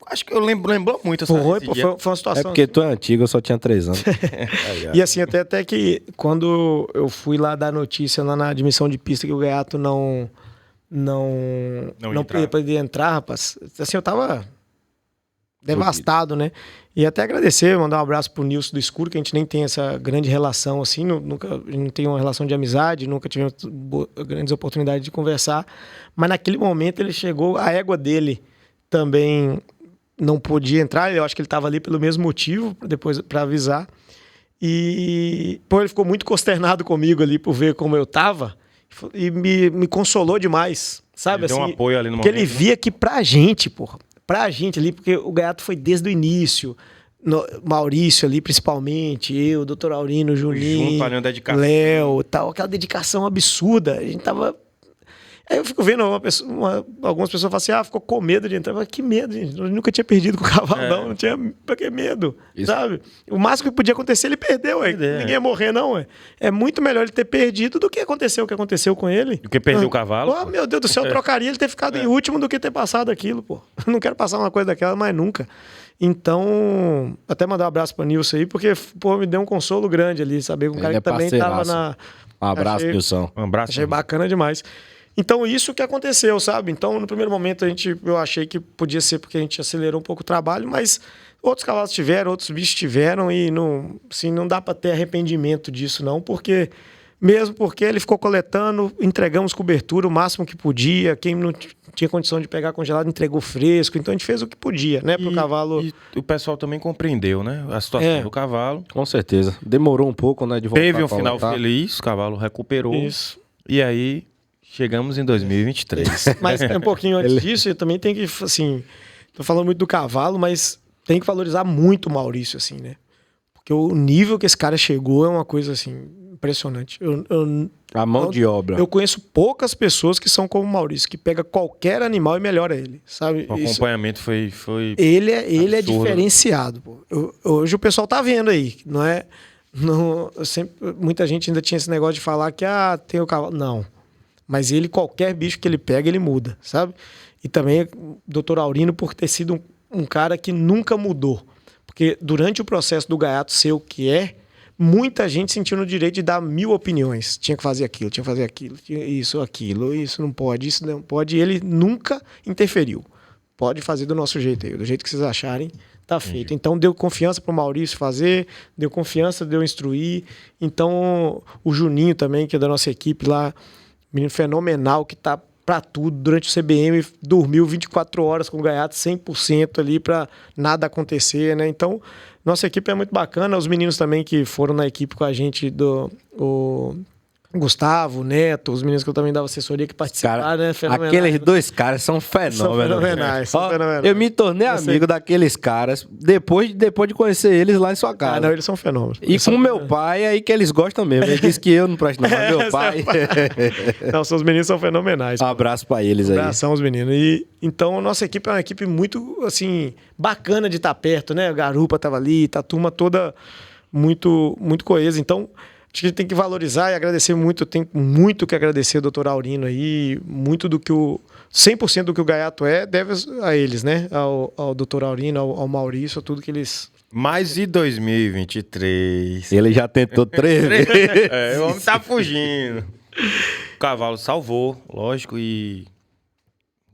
Acho que eu lembrou muito essa Foi, esse pô, dia. foi uma situação... É porque tu é antigo, eu só tinha 3 anos. E assim, até que quando eu fui lá dar notícia lá na admissão de pista que o Gaiato não entrava. podia entrar, rapaz. Assim, eu tava devastado, né? E até agradecer, mandar um abraço pro Nilson do Escuro, que a gente nem tem essa grande relação assim, nunca não tem uma relação de amizade, nunca tivemos grandes oportunidades de conversar. Mas naquele momento ele chegou, a égua dele também não podia entrar, eu acho que ele estava ali pelo mesmo motivo, depois para avisar. E pô, ele ficou muito consternado comigo ali por ver como eu tava e me consolou demais, sabe? Ele deu um apoio ali no porque momento, ele via que pra gente, porra, pra gente ali, porque o Gaiato foi desde o início, Maurício ali principalmente, eu, o Dr. Aurino, o Juninho, junto ali, uma dedicação. Léo, tal, aquela dedicação absurda. A gente tava... Aí eu fico vendo algumas pessoas falam assim, ficou com medo de entrar. Mas que medo, gente. Eu nunca tinha perdido com o cavalo, não tinha pra que medo, sabe? O máximo que podia acontecer, ele perdeu, ué. Ninguém ia morrer, não, ué. É muito melhor ele ter perdido do que aconteceu o que aconteceu com ele. Do que perder o cavalo. Oh, meu Deus do céu, eu trocaria ele ter ficado em último do que ter passado aquilo, pô. Não quero passar uma coisa daquela, mas nunca. Então, até mandar um abraço pra Nilson aí, porque, pô, me deu um consolo grande ali, saber que um cara que também tava na... Um abraço, Nilson. Um abraço. Achei bacana demais. Então, isso que aconteceu, sabe? Então, no primeiro momento, eu achei que podia ser porque a gente acelerou um pouco o trabalho, mas outros cavalos tiveram, outros bichos tiveram, e não, assim, não dá para ter arrependimento disso, não, porque ele ficou coletando, entregamos cobertura o máximo que podia, quem não tinha condição de pegar congelado entregou fresco, então a gente fez o que podia, né, pro cavalo. E o pessoal também compreendeu, né, a situação do cavalo. Com certeza. Demorou um pouco, né, de voltar. Teve um final feliz, o cavalo recuperou. Isso. E aí, chegamos em 2023. Mas um pouquinho antes disso, eu também tenho que, assim, tô falando muito do cavalo, mas tem que valorizar muito o Maurício, assim, né? Porque o nível que esse cara chegou é uma coisa, assim, impressionante. A mão de obra. Eu conheço poucas pessoas que são como o Maurício, que pega qualquer animal e melhora ele, sabe? O acompanhamento foi Ele é diferenciado, pô. Hoje o pessoal tá vendo aí, não é... Não, muita gente ainda tinha esse negócio de falar que, tem o cavalo. Não. Mas ele, qualquer bicho que ele pega, ele muda, sabe? E também o Dr. Aurino por ter sido um cara que nunca mudou. Porque durante o processo do Gaiato ser o que é, muita gente sentiu no direito de dar 1000 opiniões. Tinha que fazer aquilo, isso não pode, e ele nunca interferiu. Pode fazer do nosso jeito aí, do jeito que vocês acharem, tá feito. Então deu confiança pro Maurício fazer, deu confiança, deu instruir. Então o Juninho também, que é da nossa equipe lá, menino fenomenal, que tá pra tudo. Durante o CBM, dormiu 24 horas com o Gaiato, 100% ali pra nada acontecer, né? Então, nossa equipe é muito bacana. Os meninos também que foram na equipe com a gente, o Gustavo, o Neto, os meninos que eu também dava assessoria que participaram, né? Fenomenais. Aqueles 2 caras são fenômenos. São fenomenais, são fenomenais. Eu me tornei amigo daqueles caras depois de conhecer eles lá em sua casa. Não, eles são fenômenos. E com meu pai, aí que eles gostam mesmo. Ele disse que eu não presto, não, mas meu pai. Não, os meninos são fenomenais. Um abraço pra eles aí. Abração aos meninos. E, então, a nossa equipe é uma equipe muito, assim, bacana de estar perto, né? A Garupa tava ali, tá a turma toda muito, muito coesa. Então, acho que a gente tem que valorizar e agradecer muito. Eu tenho muito que agradecer ao Dr. Aurino aí. Muito do que 100% do que o Gaiato deve a eles, né? Ao Dr. Aurino, ao Maurício, a tudo que eles... Mas e 2023? Ele já tentou 3 vezes. O homem tá fugindo. O cavalo salvou, lógico, e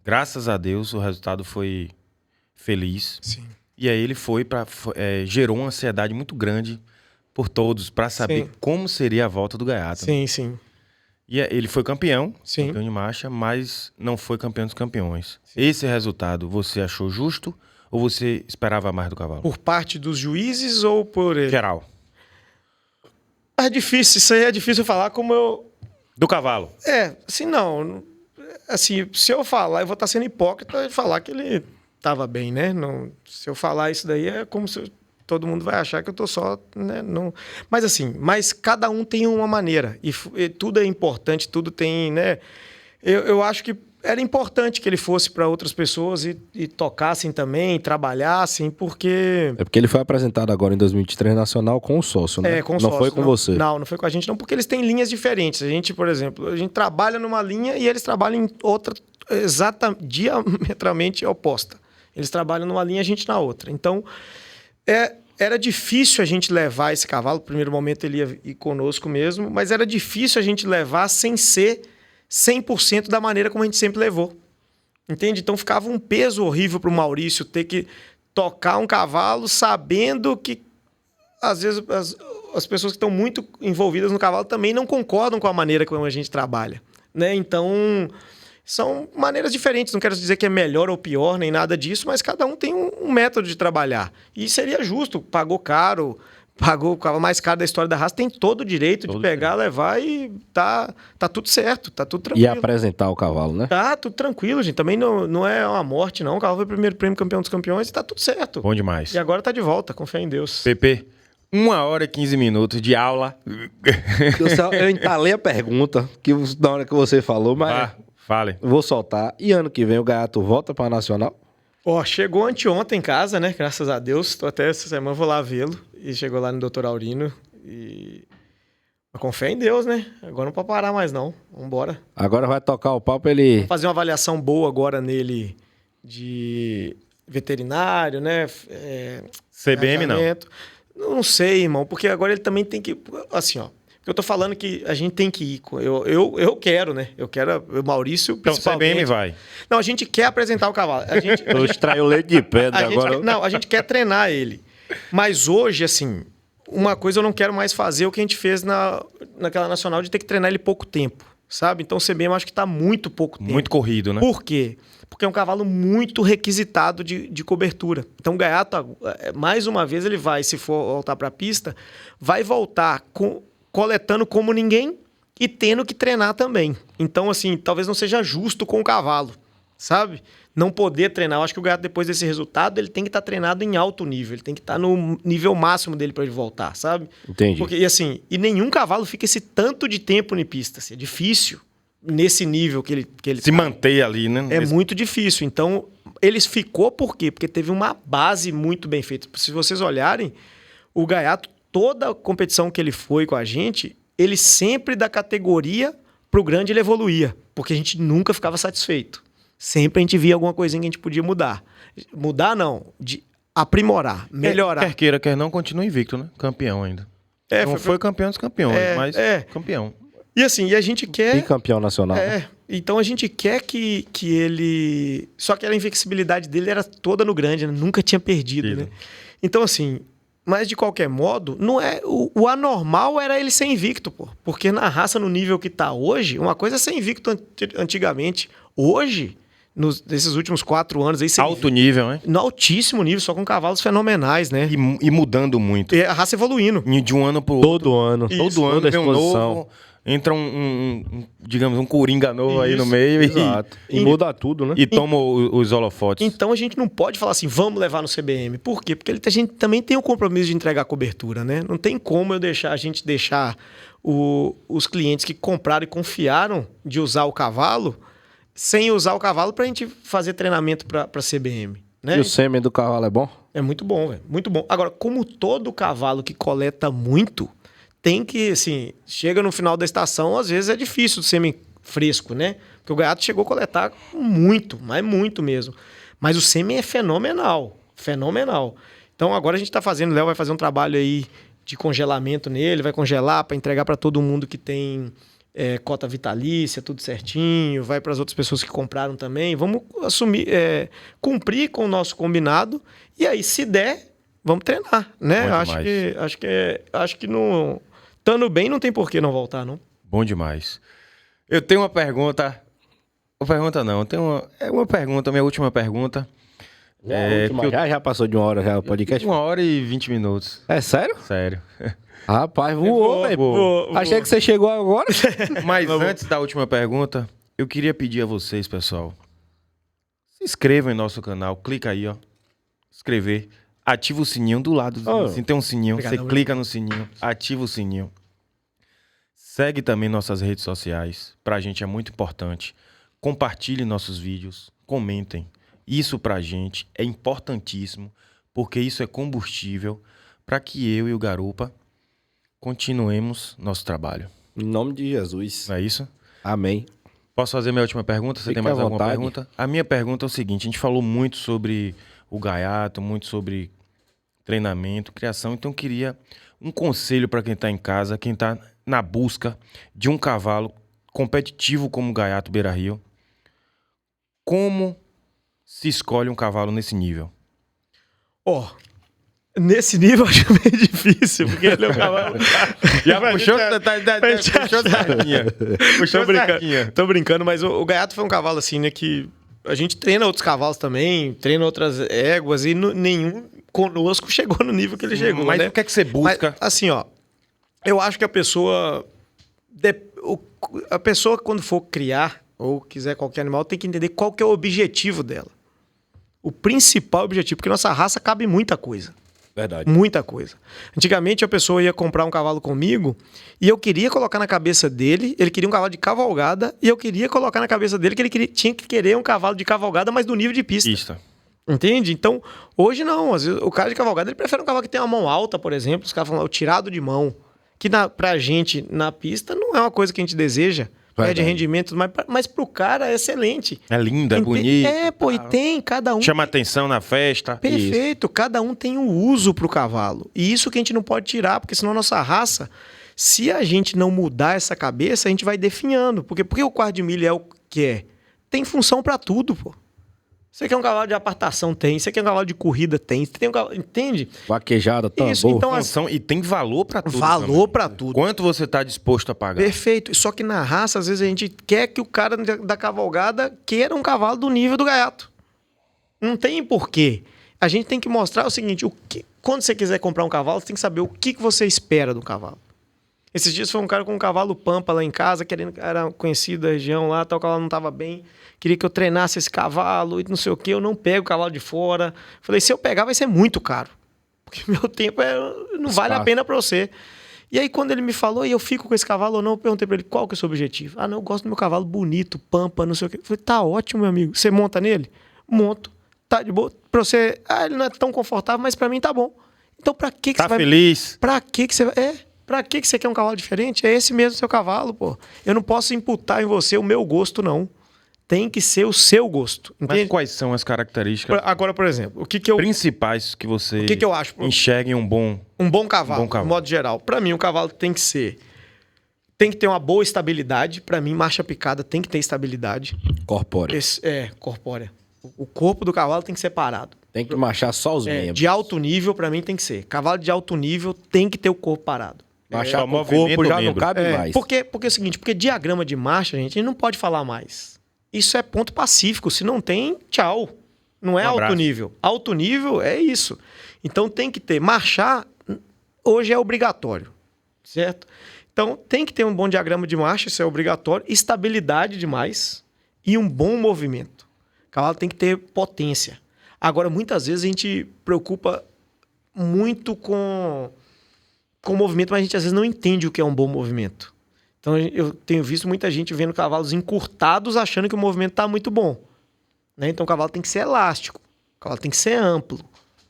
graças a Deus o resultado foi feliz. Sim. E aí ele gerou uma ansiedade muito grande por todos para saber como seria a volta do Gaiato. Sim, sim. E ele foi campeão Sim. de marcha, mas não foi campeão dos campeões. Sim. Esse resultado você achou justo ou você esperava mais do cavalo? Por parte dos juízes ou por ele? Geral. É difícil, isso aí é difícil falar como eu... Do cavalo? Assim, não. Assim, se eu falar, eu vou estar sendo hipócrita e falar que ele estava bem, né? Não, se eu falar isso daí, é como se... Todo mundo vai achar que eu tô só, né? Não... Mas assim, cada um tem uma maneira. E tudo é importante, tudo tem, né? Eu acho que era importante que ele fosse para outras pessoas e tocassem também, trabalhassem, porque... É porque ele foi apresentado agora em 2023 nacional com o sócio, né? Com o não sócio, foi com você. Não foi com a gente, não, porque eles têm linhas diferentes. A gente, por exemplo, a gente trabalha numa linha e eles trabalham em outra diametralmente oposta. Eles trabalham numa linha, a gente na outra. Então, era difícil a gente levar esse cavalo. No primeiro momento ele ia ir conosco mesmo, mas era difícil a gente levar sem ser 100% da maneira como a gente sempre levou. Entende? Então ficava um peso horrível para o Maurício ter que tocar um cavalo sabendo que, às vezes, as pessoas que estão muito envolvidas no cavalo também não concordam com a maneira como a gente trabalha, né? Então, são maneiras diferentes. Não quero dizer que é melhor ou pior, nem nada disso, mas cada um tem um método de trabalhar. E seria justo. Pagou caro, pagou o cavalo mais caro da história da raça, tem todo o direito de pegar, levar e tá tudo certo, tá tudo tranquilo. E apresentar o cavalo, né? Tá tudo tranquilo, gente. Também não é uma morte, não. O cavalo foi o primeiro prêmio campeão dos campeões e tá tudo certo. Bom demais. E agora tá de volta, com fé em Deus. PP, 1h e 15 minutos de aula. Eu entalei a pergunta na hora que você falou, mas Fale. vou soltar. E ano que vem o Gaiato volta para Nacional? Chegou anteontem em casa, né? Graças a Deus. Tô até essa semana, vou lá vê-lo. E chegou lá no Dr. Aurino. Mas com fé em Deus, né? Agora não pode parar mais, não. Vambora. Agora vai tocar o pau pra ele... Vou fazer uma avaliação boa agora nele de veterinário, né? CBM não. Não sei, irmão. Porque agora ele também tem que... Assim, ó. Eu tô falando que a gente tem que ir. Eu quero, né? Eu quero o Maurício, Então principalmente. CBM vai. Não, a gente quer apresentar o cavalo. Eu extraí o leite de pedra agora. A gente quer treinar ele. Mas hoje, assim, uma coisa eu não quero mais fazer o que a gente fez naquela nacional de ter que treinar ele pouco tempo, sabe? Então o CBM eu acho que tá muito pouco tempo. Muito corrido, né? Por quê? Porque é um cavalo muito requisitado de cobertura. Então o Gaiato, mais uma vez, ele vai, se for voltar para a pista, vai voltar coletando como ninguém e tendo que treinar também. Então, assim, talvez não seja justo com o cavalo, sabe? Não poder treinar. Eu acho que o Gaiato, depois desse resultado, ele tem que estar treinado em alto nível. Ele tem que estar no nível máximo dele para ele voltar, sabe? Entendi. Porque, e nenhum cavalo fica esse tanto de tempo em pista. Assim, é difícil nesse nível que ele Se manter ali, né? É muito difícil. Então, eles ficou por quê? Porque teve uma base muito bem feita. Se vocês olharem, o Gaiato, toda a competição que ele foi com a gente, ele sempre da categoria pro grande ele evoluía. Porque a gente nunca ficava satisfeito. Sempre a gente via alguma coisinha que a gente podia mudar. Mudar não, de aprimorar, melhorar. Quer queira, quer não, continua invicto, né? Campeão ainda. Não foi campeão dos campeões, mas campeão. E assim, e a gente quer... Bicampeão nacional. Né? Então a gente quer que ele... Só que a invencibilidade dele era toda no grande, né? Nunca tinha perdido, né? Então assim, mas de qualquer modo, não é o anormal era ele ser invicto, pô. Porque na raça, no nível que tá hoje, uma coisa é ser invicto antigamente. Hoje, nesses últimos 4 anos... aí alto nível, né? No altíssimo nível, só com cavalos fenomenais, né? E mudando muito. E a raça evoluindo. De um ano pro outro. Todo ano. Todo ano vem um novo... Entra digamos, um coringa novo aí no meio. Exato. E muda tudo, né? E toma os holofotes. Então a gente não pode falar assim, vamos levar no CBM. Por quê? Porque a gente também tem o compromisso de entregar cobertura, né? Não tem como a gente deixar os clientes que compraram e confiaram de usar o cavalo sem usar o cavalo pra gente fazer treinamento pra CBM. Né? E o sêmen do cavalo é bom? É muito bom, velho. Muito bom. Agora, como todo cavalo que coleta muito... tem que, assim, chega no final da estação, às vezes é difícil o sêmen fresco, né? Porque o Gaiato chegou a coletar muito, mas muito mesmo. Mas o sêmen é fenomenal, fenomenal. Então agora a gente tá fazendo, o Léo vai fazer um trabalho aí de congelamento nele, vai congelar para entregar para todo mundo que tem cota vitalícia, tudo certinho, vai para as outras pessoas que compraram também. Vamos assumir, cumprir com o nosso combinado e aí, se der, vamos treinar, né? Acho que não... Estando bem, não tem por que não voltar, não. Bom demais. Eu tenho uma pergunta... Uma pergunta não, uma pergunta, minha última pergunta. Já passou de 1 hora já o podcast? 1h e 20 minutos. É sério? Sério. Rapaz, voou, velho. Achei que você chegou agora. Mas antes da última pergunta, eu queria pedir a vocês, pessoal, se inscrevam em nosso canal, clica aí, ó. Inscrever. Ativa o sininho do lado. Assim, tem um sininho. Obrigado, você clica no sininho, ativa o sininho. Segue também nossas redes sociais. Pra gente é muito importante. Compartilhe nossos vídeos. Comentem. Isso pra gente é importantíssimo, porque isso é combustível para que eu e o Garupa continuemos nosso trabalho. Em nome de Jesus. Não é isso? Amém. Posso fazer minha última pergunta? Você Fique tem mais à alguma vontade. pergunta? A minha pergunta é o seguinte: a gente falou muito sobre o gaiato, muito sobre treinamento, criação. Então, eu queria um conselho para quem está em casa, quem está na busca de um cavalo competitivo como o gaiato Beira-Rio. Como se escolhe um cavalo nesse nível? Ó, nesse nível eu acho meio difícil, porque ele é um cavalo... Já puxou a sardinha. Puxou a sardinha. Tô brincando, mas o gaiato foi um cavalo assim, né, que a gente treina outros cavalos também, treina outras éguas e nenhum conosco chegou no nível que ele chegou, Mas né? o que é que você busca? Mas, assim, ó, eu acho que a pessoa quando for criar ou quiser qualquer animal tem que entender qual que é o objetivo dela. O principal objetivo, porque nossa raça cabe muita coisa. Verdade. Muita coisa. Antigamente a pessoa ia comprar um cavalo comigo e eu queria colocar na cabeça dele, ele queria um cavalo de cavalgada e eu queria colocar na cabeça dele que ele tinha que querer um cavalo de cavalgada, mas do nível de pista. Entende? Então, hoje não. Às vezes, o cara de cavalgada ele prefere um cavalo que tem uma mão alta, por exemplo. Os caras falam o tirado de mão. Que pra gente, na pista, não é uma coisa que a gente deseja. É de rendimento, mas pro cara é excelente. É linda, é bonita. É, pô, e tem cada um. Chama atenção na festa. Perfeito, cada um tem um uso pro cavalo. E isso que a gente não pode tirar, porque senão a nossa raça, se a gente não mudar essa cabeça, a gente vai definhando. Porque o quarto de milha é o que é? Tem função pra tudo, pô. Você quer um cavalo de apartação? Tem. Você quer um cavalo de corrida? Tem. Você tem um cavalo... Entende? Vaquejada, tambor. Isso, então, Função, e tem valor pra tudo. valor pra tudo. Quanto você tá disposto a pagar? Perfeito. Só que na raça, às vezes, a gente quer que o cara da cavalgada queira um cavalo do nível do gaiato. Não tem porquê. A gente tem que mostrar o seguinte, quando você quiser comprar um cavalo, você tem que saber o que você espera do cavalo. Esses dias foi um cara com um cavalo pampa lá em casa, era conhecido da região lá, tal, o cavalo não estava bem, queria que eu treinasse esse cavalo e não sei o quê, eu não pego o cavalo de fora. Falei, se eu pegar vai ser muito caro, porque meu tempo não vale a pena para você. E aí quando ele me falou, e eu fico com esse cavalo ou não, eu perguntei para ele, qual que é o seu objetivo? Ah, não, eu gosto do meu cavalo bonito, pampa, não sei o quê. Eu falei, tá ótimo, meu amigo, você monta nele? Monto. Tá de boa? Pra você, ele não é tão confortável, mas para mim tá bom. Então pra que Tá você vai... feliz? Pra que você vai... Pra que você quer um cavalo diferente? É esse mesmo seu cavalo, pô. Eu não posso imputar em você o meu gosto, não. Tem que ser o seu gosto. Entende? Mas quais são as características Agora, por exemplo, o que eu principais que você eu acho? enxerga em um bom cavalo, de modo geral. Pra mim, um cavalo tem que ter uma boa estabilidade. Pra mim, marcha picada tem que ter estabilidade. Corpórea. Corpórea. O corpo do cavalo tem que ser parado. Tem que marchar só os membros. De alto nível, pra mim, tem que ser. Cavalo de alto nível tem que ter o corpo parado. Marchar com o corpo já não cabe mais. Porque é o seguinte, porque diagrama de marcha, gente, a gente não pode falar mais. Isso é ponto pacífico. Se não tem, tchau. Não é alto nível. Alto nível é isso. Então tem que ter. Marchar hoje é obrigatório, certo? Então tem que ter um bom diagrama de marcha, isso é obrigatório. Estabilidade demais e um bom movimento. O cavalo tem que ter potência. Agora, muitas vezes a gente preocupa muito com o movimento, mas a gente às vezes não entende o que é um bom movimento. Então eu tenho visto muita gente vendo cavalos encurtados achando que o movimento está muito bom. Né? Então o cavalo tem que ser elástico, o cavalo tem que ser amplo.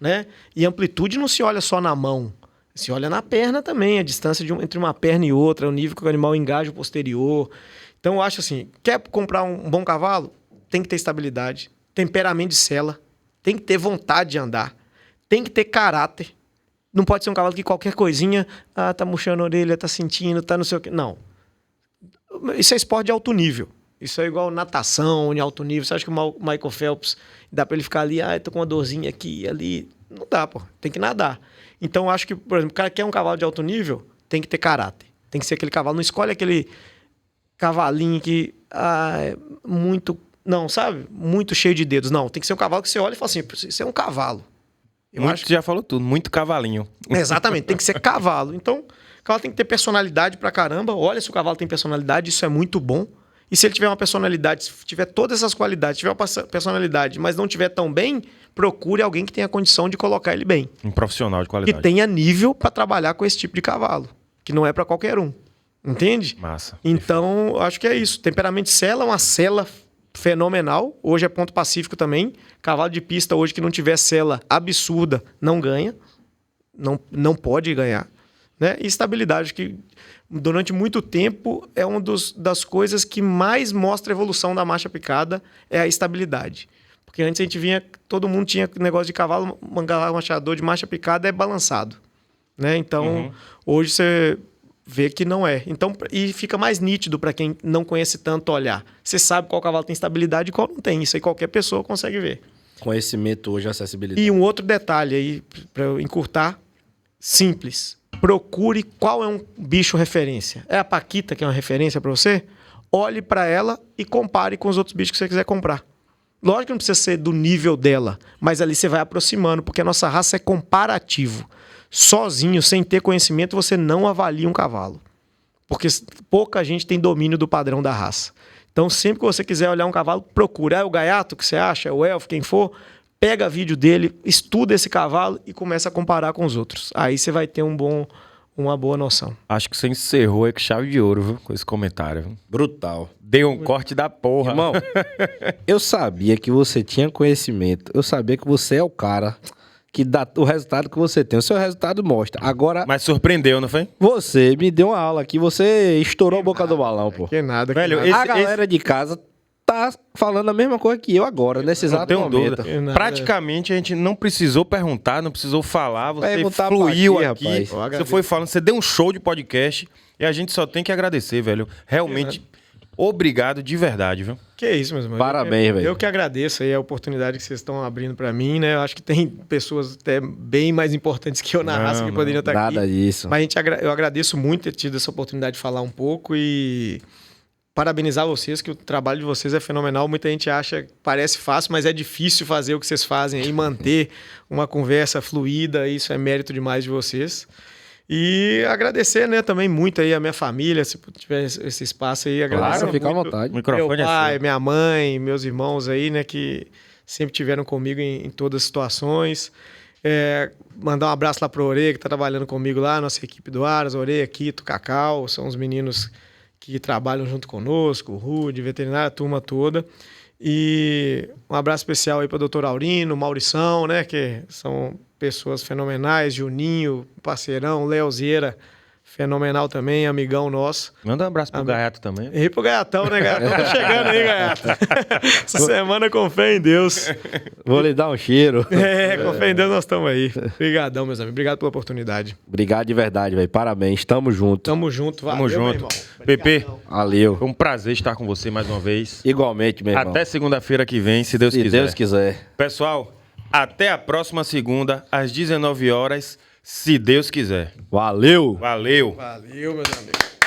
Né? E amplitude não se olha só na mão, se olha na perna também, a distância entre uma perna e outra, o nível que o animal engaja o posterior. Então eu acho assim, quer comprar um bom cavalo? Tem que ter estabilidade, temperamento de sela, tem que ter vontade de andar, tem que ter caráter. Não pode ser um cavalo que qualquer coisinha, tá murchando a orelha, tá sentindo, tá não sei o quê. Não. Isso é esporte de alto nível. Isso é igual natação, em alto nível. Você acha que o Michael Phelps dá pra ele ficar ali, tô com uma dorzinha aqui e ali? Não dá, pô. Tem que nadar. Então, eu acho que, por exemplo, o cara que quer um cavalo de alto nível, tem que ter caráter. Tem que ser aquele cavalo. Não escolhe aquele cavalinho que é muito... Não, sabe? Muito cheio de dedos. Não, tem que ser um cavalo que você olha e fala assim, isso é um cavalo. Eu acho que já falou tudo, muito cavalinho. Exatamente, tem que ser cavalo. Então, o cavalo tem que ter personalidade pra caramba. Olha se o cavalo tem personalidade, isso é muito bom. E se ele tiver uma personalidade, se tiver todas essas qualidades, tiver uma personalidade, mas não tiver tão bem, procure alguém que tenha condição de colocar ele bem. Um profissional de qualidade. Que tenha nível pra trabalhar com esse tipo de cavalo. Que não é pra qualquer um. Entende? Massa. Então, acho que é isso. Temperamento de sela, uma sela fenomenal. Hoje é ponto pacífico também. Cavalo de pista hoje que não tiver sela absurda, não ganha. Não pode ganhar. né? E estabilidade, que durante muito tempo é uma das coisas que mais mostra a evolução da marcha picada, é a estabilidade. Porque antes a gente vinha, todo mundo tinha negócio de cavalo machador de marcha picada é balançado, né? Então, hoje você vê que não é. Então, e fica mais nítido para quem não conhece tanto olhar. Você sabe qual cavalo tem estabilidade e qual não tem. Isso aí qualquer pessoa consegue ver. Conhecimento hoje, acessibilidade. E um outro detalhe aí, para eu encurtar, simples. Procure qual é um bicho referência. É a Paquita que é uma referência para você? Olhe para ela e compare com os outros bichos que você quiser comprar. Lógico que não precisa ser do nível dela, mas ali você vai aproximando, porque a nossa raça é comparativo. Sozinho, sem ter conhecimento, você não avalia um cavalo. Porque pouca gente tem domínio do padrão da raça. Então, sempre que você quiser olhar um cavalo, procura. É o gaiato que você acha, é o elfo, quem for, pega vídeo dele, estuda esse cavalo e começa a comparar com os outros. Aí você vai ter uma boa noção. Acho que você encerrou aí com chave de ouro, viu? Com esse comentário. Viu? Brutal. Deu um corte da porra. Irmão, eu sabia que você tinha conhecimento. Eu sabia que você é o cara que dá o resultado que você tem. O seu resultado mostra. Agora, Mas surpreendeu, não foi? você me deu uma aula aqui. Você estourou a boca do balão, pô. Que nada, Velho, que nada. A galera de casa tá falando a mesma coisa que eu agora, nesse Não exato tenho momento. dúvida. Praticamente a gente não precisou perguntar, não precisou falar. Você Perguntar fluiu pra aqui. aqui, rapaz. Você foi falando, você deu um show de podcast e a gente só tem que agradecer, velho. Realmente, obrigado de verdade, viu? Que isso, meus irmãos. Parabéns, velho. Eu que agradeço aí a oportunidade que vocês estão abrindo para mim, né? Eu acho que tem pessoas até bem mais importantes que eu na raça que poderiam estar aqui. Nada disso. Mas eu agradeço muito ter tido essa oportunidade de falar um pouco e parabenizar vocês, que o trabalho de vocês é fenomenal. Muita gente acha que parece fácil, mas é difícil fazer o que vocês fazem aí, manter uma conversa fluida. Isso é mérito demais de vocês. E agradecer, né, também muito aí a minha família, se tiver esse espaço aí, agradecer Claro, fica à muito. vontade. O microfone Meu é pai, seu. minha mãe, meus irmãos aí, né, que sempre tiveram comigo em todas as situações. Mandar um abraço lá pro Oreia, que tá trabalhando comigo lá, nossa equipe do Aras, Oreia, Quito, Cacau, são os meninos que trabalham junto conosco, o Rude, veterinária, a turma toda. E um abraço especial aí para o doutor Aurino, Maurição, né, que são pessoas fenomenais, Juninho, parceirão, Leozeira, fenomenal também, amigão nosso. Manda um abraço pro Gaiato também. E pro Gaiatão, né, Gaiatão? Tá chegando aí, Gaiato. Essa semana com fé em Deus. Vou lhe dar um cheiro. Com fé em Deus nós estamos aí. Obrigadão, meus amigos. Obrigado pela oportunidade. Obrigado de verdade, velho. Parabéns. Tamo junto. Tamo junto, valeu, Tamo meu junto. irmão. Pepe, Valeu. foi um prazer estar com você mais uma vez. Igualmente, meu irmão. Até segunda-feira que vem, se Deus se quiser. Deus quiser. Pessoal, até a próxima segunda, às 19 horas, se Deus quiser. Valeu. Valeu! Valeu, meus amigos.